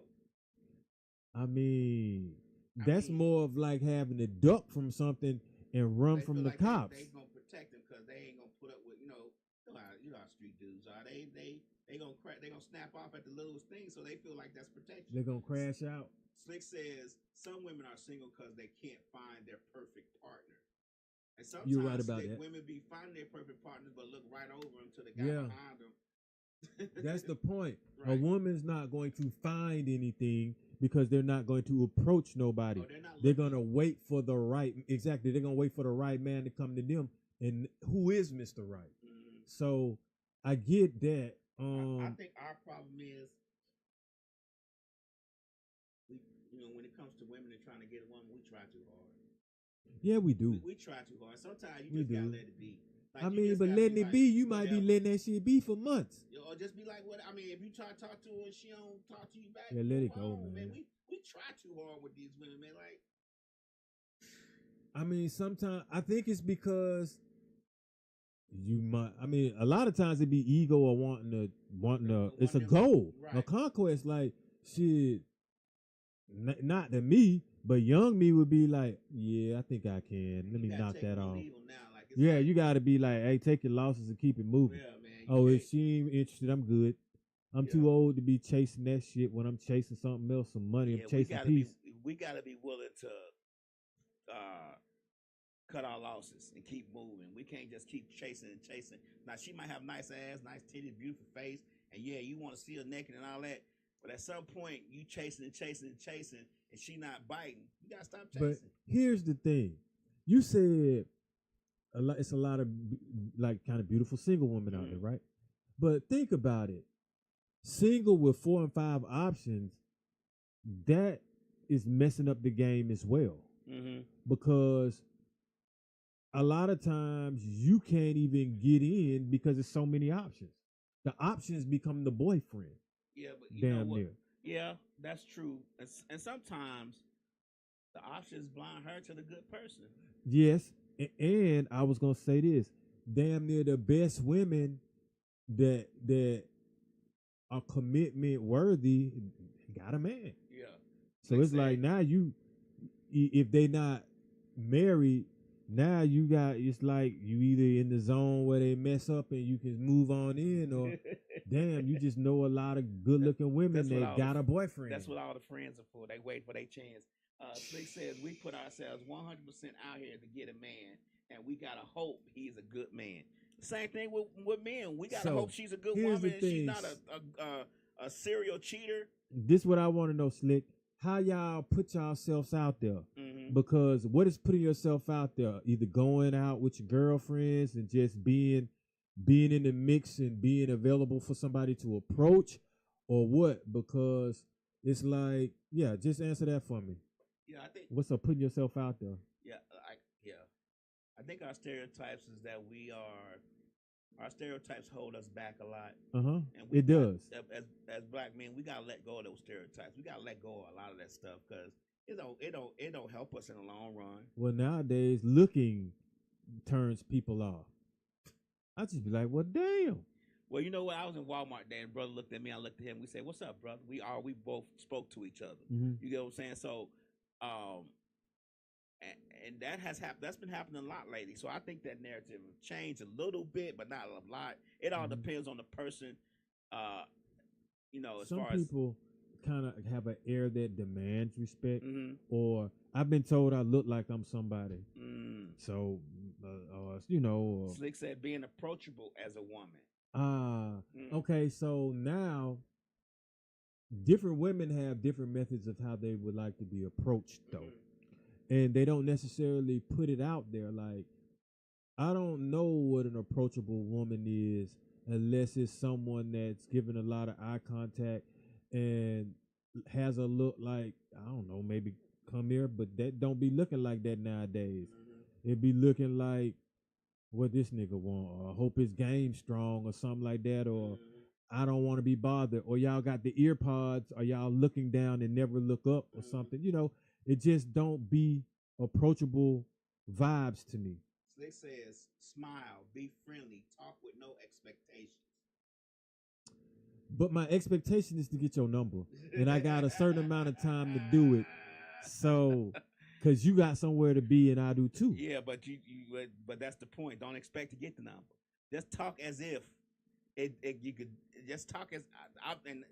I mean, that's more of like having to duck from something and run from the cops. They gonna protect them because they ain't gonna put up with you know how street dudes are. They they gonna snap off at the littlest thing, so they feel like that's protection. They're gonna crash out. Slick says some women are single because they can't find their perfect partner. And sometimes You're right about that. women be finding their perfect partners, but look right over them to the guy Yeah. behind them. That's the point. Right. A woman's not going to find anything because they're not going to approach nobody. Oh, they're not They're looking. gonna wait for the right. Exactly. They're gonna wait for the right man to come to them. And who is Mr. Right? Mhm. So I get that. I think our problem is, when it comes to women and trying to get a woman, we try too hard. Yeah, we do. We try too hard. Sometimes you We just gotta do. let it be. Like, I you mean, just but gotta letting it like, be, you might be whatever. letting that shit be for months. Or just be like, what? I mean, if you try to talk to her and she don't talk to you back, Yeah, let it move go, on, man. We try too hard with these women, man. Like, I mean, sometimes I think it's because you might. I mean, a lot of times it be ego or wanting to. It's a Wanting to- goal, a right. conquest. Like shit, not to me, but young me would be like, yeah, I think I can. Let you me gotta knock take that them or off. leave them now. Like, it's Yeah, like, you got to be like, hey, take your losses and keep it moving. yeah, man. Oh, you if she ain't interested, I'm good. I'm Yeah. too old to be chasing that shit when I'm chasing something else, some money. yeah, I'm chasing we peace. gotta be willing to cut our losses and keep moving. We can't just keep chasing and chasing. Now she might have nice ass, nice titties, beautiful face, and yeah, you want to see her naked and all that. But at some point, you chasing and chasing and chasing, and she not biting. You gotta stop But chasing. here's the thing: you said it's a lot of like kind of beautiful single women out there, right? But think about it: single with 4 and 5 options, that is messing up the game as well, Mm-hmm. because a lot of times you can't even get in because there's so many options. The options become the boyfriend. Yeah, but you know Damn what? near. Yeah, that's true. And sometimes the options blind her to the good person. Yes, and I was gonna say this: damn near the best women that are commitment worthy got a man. Yeah. So Like it's like said- now if they not married, now you got, it's like you either in the zone where they mess up and you can move on in, or damn, you just know a lot of good looking women that's what that all got the- a boyfriend. That's what all the friends are for. They wait for their chance. Slick says we put ourselves 100% out here to get a man, and we gotta hope he's a good man. Same thing with men. We gotta So, hope she's a good here's woman the and she's thing. not a serial cheater. This what I want to know, Slick. How y'all put yourselves out there? Mm-hmm. Because what is putting yourself out there? Either going out with your girlfriends and just being in the mix and being available for somebody to approach, or what? Because it's like, yeah, just answer that for me. Yeah, I think. What's up putting yourself out there? Yeah, I think our stereotypes is that our stereotypes hold us back a lot. And we it got- does. As black men, we gotta let go of those stereotypes. We gotta let go of a lot of that stuff because it don't help us in the long run. Well, nowadays looking turns people off. I just be like, well, damn. Well, you know what? I was in Walmart there, and brother looked at me. I looked at him. We said, "What's up, brother?" We both spoke to each other. Mm-hmm. You get what I'm saying? So, and that has happened. That's been happening a lot lately. So I think that narrative changed a little bit, but not a lot. It all Mhm. depends on the person. As Some far as people kind of have an air that demands respect, mm-hmm, or I've been told I look like I'm somebody. mm. So, Slick said being approachable as a woman. Mm. okay. So now, different women have different methods of how they would like to be approached, though, and they don't necessarily put it out there. Like, I don't know what an approachable woman is unless it's someone that's giving a lot of eye contact and has a look like, I don't know, maybe come here, but that don't be looking like that nowadays. Mm-hmm. It be looking like what this nigga want, or I hope his game strong, or something like that, or I don't want to be bothered, or y'all got the ear pods, or y'all looking down and never look up, or something. It just don't be approachable vibes to me. Slick says, smile, be friendly, talk with no expectations. But my expectation is to get your number, and I got a certain amount of time to do it. So, because you got somewhere to be, and I do too. Yeah, but but that's the point. Don't expect to get the number. Just talk as if you could just talk as and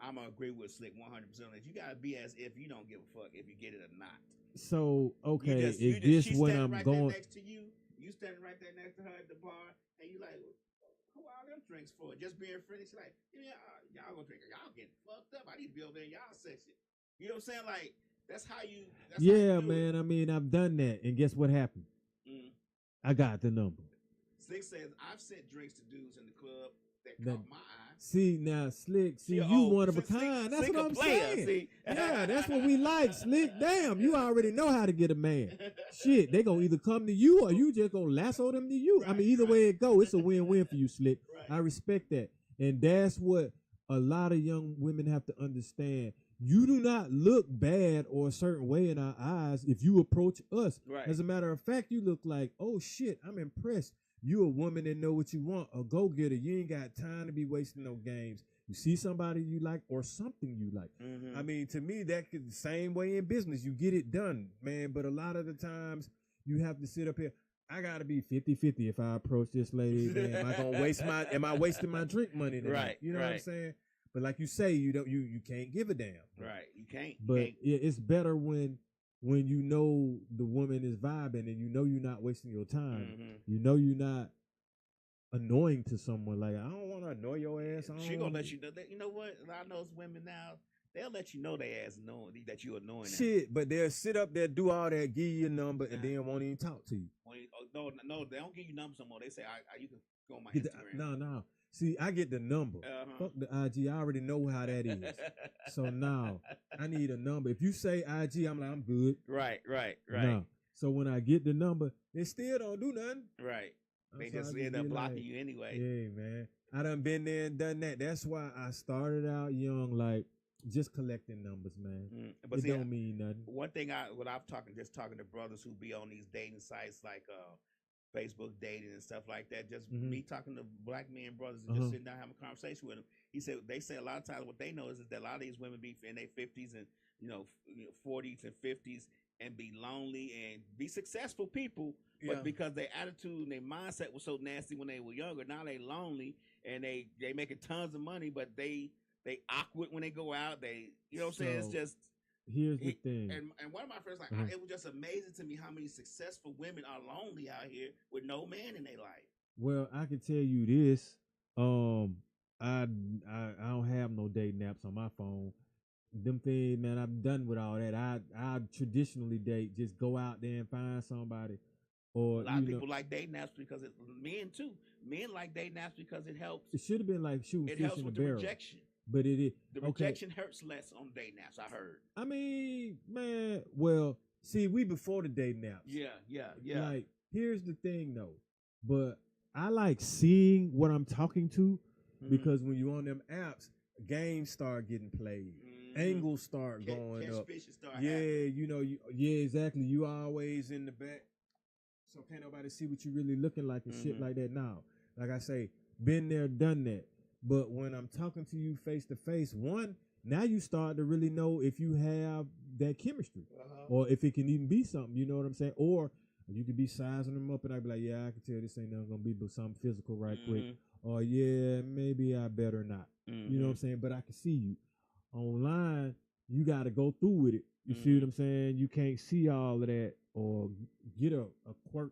I'm gonna agree with Slick 100%. You gotta be as if you don't give a fuck if you get it or not. So okay, Is this she's when standing I'm right going? there next to you? You standing right there next to her at the bar, and you like, who all them drinks for? Just being friendly. She's like, yeah, y'all gonna drink. Y'all getting fucked up. I need to be over there in y'all section. You know what I'm saying? Like that's how you. That's how Yeah, you do man. I mean, I've done that, and guess what happened? It. I got the number. Slick says I've sent drinks to dudes in the club that That- caught my eye. See now, Slick. See, Yeah, you oh, one of a Slick- kind. That's Slick what a I'm player, saying. see? Yeah, that's what we like, Slick. Damn, you already know how to get a man. Shit, they gonna either come to you or you just gonna lasso them to you. I Right, mean, either right. way it go, it's a win-win for you, Slick. Right. I respect that, and that's what a lot of young women have to understand. You do not look bad or a certain way in our eyes if you approach us. Right. As a matter of fact, you look like, oh shit, I'm impressed. You a woman that know what you want, a go-getter. You ain't got time to be wasting no games. You see somebody you like or something you like. Mhm. I mean, to me, that could the same way in business. You get it done, man. But a lot of the times you have to sit up here. I gotta be 50-50 if I approach this lady. Man, am I wasting my drink money tonight? Right, You know what I'm right. saying? But like you say, you can't give a damn. Right. You can't. But it's better when you know the woman is vibing and you know you're not wasting your time. Mhm. You know you're not annoying to someone. Like, I don't want to annoy your ass. She gonna let you know that. You know what? A lot of those women now, they'll let you know they ass annoying that you annoying them. Shit, but they'll sit up there, do all that, give you a number, and then won't even talk to you. No, they don't give you numbers no more. They say, you can go on my Get the- Instagram. no. See, I get the number. Uh-huh. Fuck the IG. I already know how that is. So now I need a number. If you say IG, I'm like, I'm good. Right. No. So when I get the number, they still don't do nothing. Right. They So I just end up be blocking like, you anyway. Yeah, man. I done been there and done that. That's why I started out young, like just collecting numbers, man. But It see, don't mean nothing. one thing I'm talking to brothers who be on these dating sites like Facebook dating and stuff like that. Just me talking to black men brothers and just sitting down having a conversation with them. They say a lot of times what they know is that a lot of these women be in their 50s and 40s and 50s and be lonely and be successful people, but because their attitude and their mindset was so nasty when they were younger, now they lonely and they making tons of money, but they awkward when they go out. They what I'm saying? It's just. Here's the thing. And one of my friends, it was just amazing to me how many successful women are lonely out here with no man in their life. Well, I can tell you this. I don't have no dating apps on my phone. Them things, man, I'm done with all that. I traditionally date, just go out there and find somebody. Or a lot of people like dating apps because men too. Men like dating apps because it helps. It should have been like shooting It fish helps in a with the barrel. rejection. But it is The rejection hurts less on dating apps, I heard. I mean, man, well, see, we before the dating apps. Yeah. Like, here's the thing though. But I like seeing what I'm talking to because when you're on them apps, games start getting played. Angles start going up. Yeah, exactly. You always in the back. So can't nobody see what you really looking like and shit like that now. Like I say, been there, done that. But when I'm talking to you face to face, now you start to really know if you have that chemistry or if it can even be something, you know what I'm saying? Or you could be sizing them up and I'd be like, yeah, I can tell this ain't nothing gonna be but something physical right quick. Or yeah, maybe I better not. You know what I'm saying? But I can see you. Online, you gotta go through with it. You see what I'm saying? You can't see all of that or get a quirk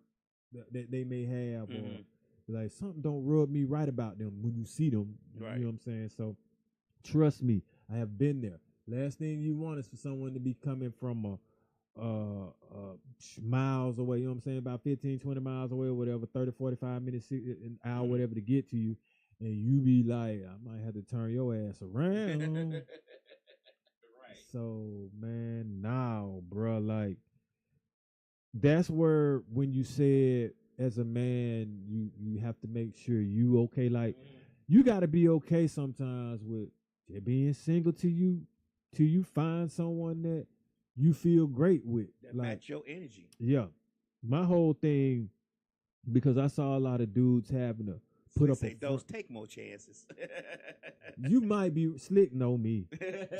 that they may have or like something don't rub me right about them when you see them. Right. You know what I'm saying? So trust me, I have been there. Last thing you want is for someone to be coming from miles away, you know what I'm saying, about 15, 20 miles away or whatever, 30, 45 minutes, an hour, whatever to get to you, and you be like, I might have to turn your ass around. Right. So, man, now, bro, like, that's where when you said as a man, you have to make sure you okay. Like, you got to be okay sometimes with just being single till you find someone that you feel great with. That like, match your energy. Yeah. My whole thing, because I saw a lot of dudes having to put up those take more chances. You might be Slick know me.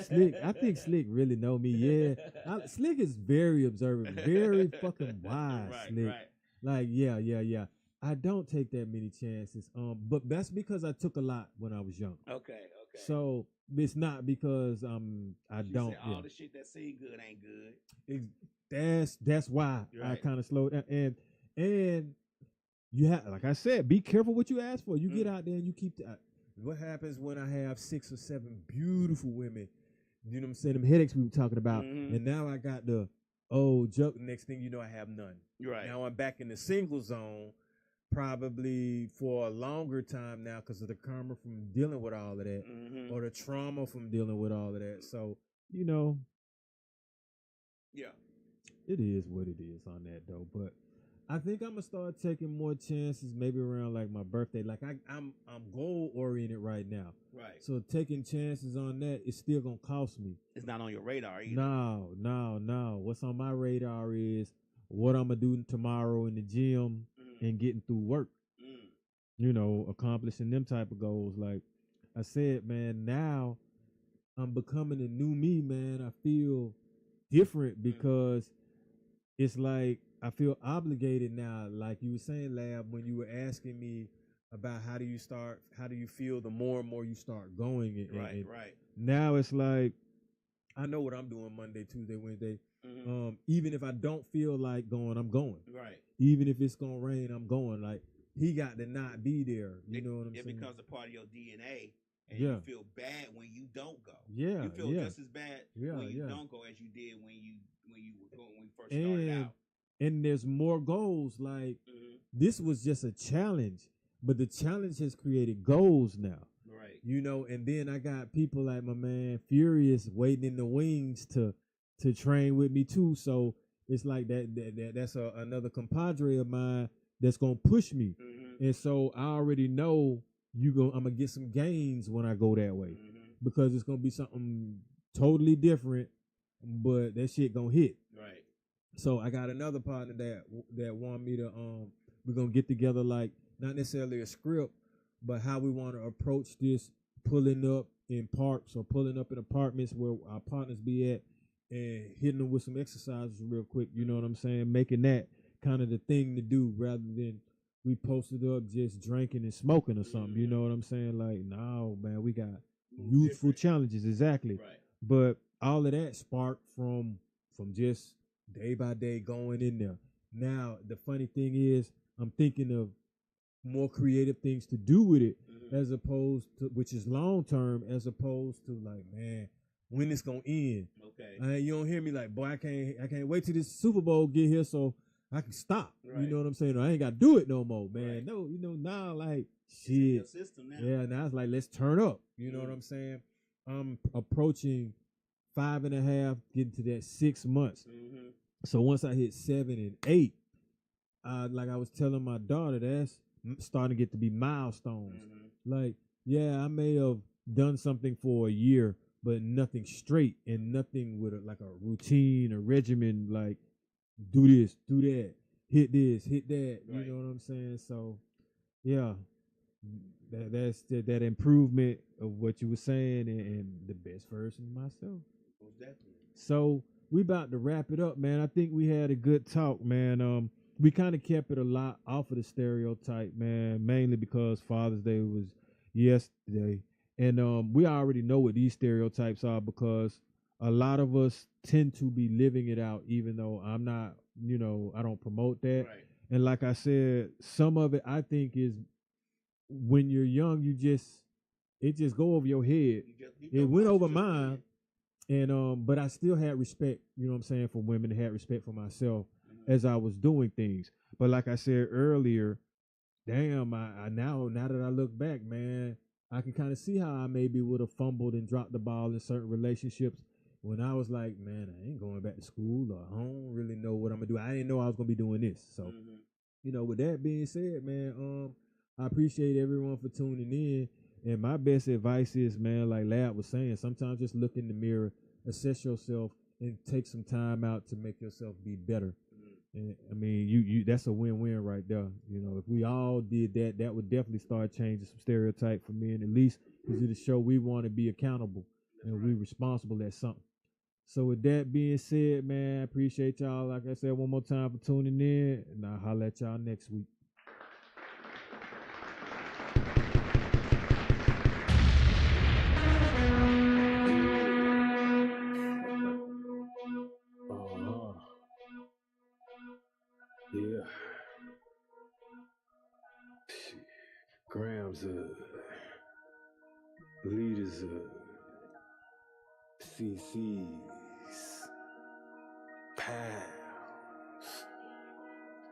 Slick, I think Slick really know me. Yeah. Slick is very observant, very fucking wise. Right, Slick. right. Like, yeah. I don't take that many chances. But that's because I took a lot when I was young. Okay. So it's not because I She don't. said all the shit that seem good ain't good. That's why I Right. kind of slowed down. And you have, like I said, be careful what you ask for. You get out there and you keep. What happens when I have 6 or 7 beautiful women? You know what I'm saying? Them headaches we were talking about, and now I got the joke. Next thing you know, I have none. Right. Now I'm back in the single zone, probably for a longer time now because of the karma from dealing with all of that, or the trauma from dealing with all of that. So Yeah. it is what it is on that though. But I think I'm gonna start taking more chances, maybe around like my birthday. Like I'm goal oriented right now. Right. So taking chances on that is still gonna cost me. It's not on your radar either. No. What's on my radar is what I'm gonna do tomorrow in the gym and getting through work. Accomplishing them type of goals. Like I said, man, now I'm becoming a new me, man. I feel different because it's like I feel obligated now. Like you were saying, Lab, when you were asking me about how do you feel the more and more you start going. Right. Now it's like I know what I'm doing Monday, Tuesday, Wednesday. Even if I don't feel like going, I'm going. Right. Even if it's gonna rain, I'm going. Like he got to not be there. You know what I'm saying? It becomes a part of your DNA, and you feel bad when you don't go. Yeah, you feel just as bad when you don't go as you did when you first started out. And there's more goals. Like this was just a challenge, but the challenge has created goals now. Right. And then I got people like my man Furious waiting in the wings to train with me too. So it's like that's another compadre of mine that's gonna push me. And so I already know I'm gonna get some gains when I go that way because it's gonna be something totally different, but that shit gonna hit. Right. So I got another partner that want me to we're gonna get together, like not necessarily a script, but how we want to approach this, pulling up in parks or pulling up in apartments where our partners be at and hitting them with some exercises real quick. You know what I'm saying? Making that kind of the thing to do rather than we posted up just drinking and smoking or something. You know what I'm saying? Like, no, man, we got youthful challenges. Exactly. Right. But all of that sparked from just day by day going in there. Now, the funny thing is, I'm thinking of more creative things to do with it as opposed to, which is long term, as opposed to like, man, when it's gonna end. Okay. You don't hear me like, boy, I can't wait till this Super Bowl get here so I can stop. Right. You know what I'm saying? I ain't got to do it no more, man. Right. No, now like It's in your shit. system now. Yeah, now it's like let's turn up. You know what I'm saying? I'm approaching 5.5, getting to that 6 months. So once I hit 7 and 8, like I was telling my daughter, that's starting to get to be milestones. Like, yeah, I may have done something for a year, but nothing straight and nothing with like a routine, a regimen, like do this, do that, hit this, hit that. Right. You know what I'm saying? So, yeah, that's that improvement of what you were saying and the best version of myself. Most definitely. So we about to wrap it up, man. I think we had a good talk, man. We kind of kept it a lot off of the stereotype, man, mainly because Father's Day was yesterday. And we already know what these stereotypes are because a lot of us tend to be living it out, even though I'm not, I don't promote that. Right. And like I said, some of it I think is when you're young, it just go over your head. It went over mine. And but I still had respect, you know what I'm saying, for women, had respect for myself as I was doing things. But like I said earlier, damn, I now that I look back, man, I can kind of see how I maybe would have fumbled and dropped the ball in certain relationships when I was like, man, I ain't going back to school, or I don't really know what I'm gonna do. I didn't know I was gonna be doing this. So, with that being said, man, I appreciate everyone for tuning in. And my best advice is, man, like Lab was saying, sometimes just look in the mirror, assess yourself, and take some time out to make yourself be better. And I mean, you that's a win-win right there. If we all did that, that would definitely start changing some stereotype for men, at least because it'll show we want to be accountable and we responsible at something. So with that being said, man, I appreciate y'all, like I said, one more time for tuning in, and I'll holler at y'all next week. Yeah. Shit. Grams up. Leaders up. CCs. Pounds.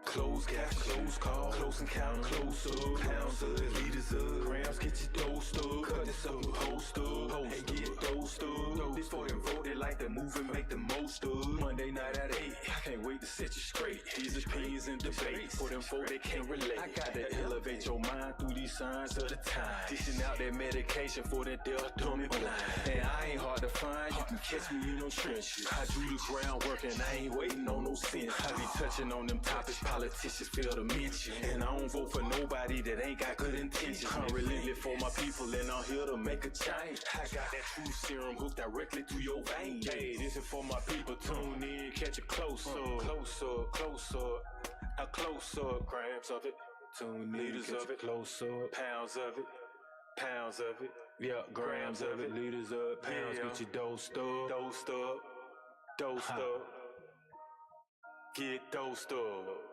Close cash, close call, close encounter, close up, pounds up, liters up, grams, get your dose up, cut this up, post up, hey, get dosed up, this for them voted like the moving, make the most of, Monday night at 8, I can't wait to set you straight, these opinions and debates, for them folk they can't relate, I got to elevate your mind through these signs of the time, dishing out that medication for that deaf, dumb and blind, and I ain't hard to find, you can catch me in them trenches, I do the groundwork and I ain't waiting on no sense, I be touching on them topics, politicians fail to mention. And I don't vote for nobody that ain't got good intentions. I'm relentless for my people and I'm here to make a change. I got that true serum hooked directly to your vein. Hey, this is for my people. Tune in, catch it close up. Close up, close up. A close up, grams of it. Tune in, liters of it. Close up, pounds of it. Pounds of it. Yeah, grams of it. Liters up, pounds. Get your dosed up. Dosed up. Dosed up. Get dosed up.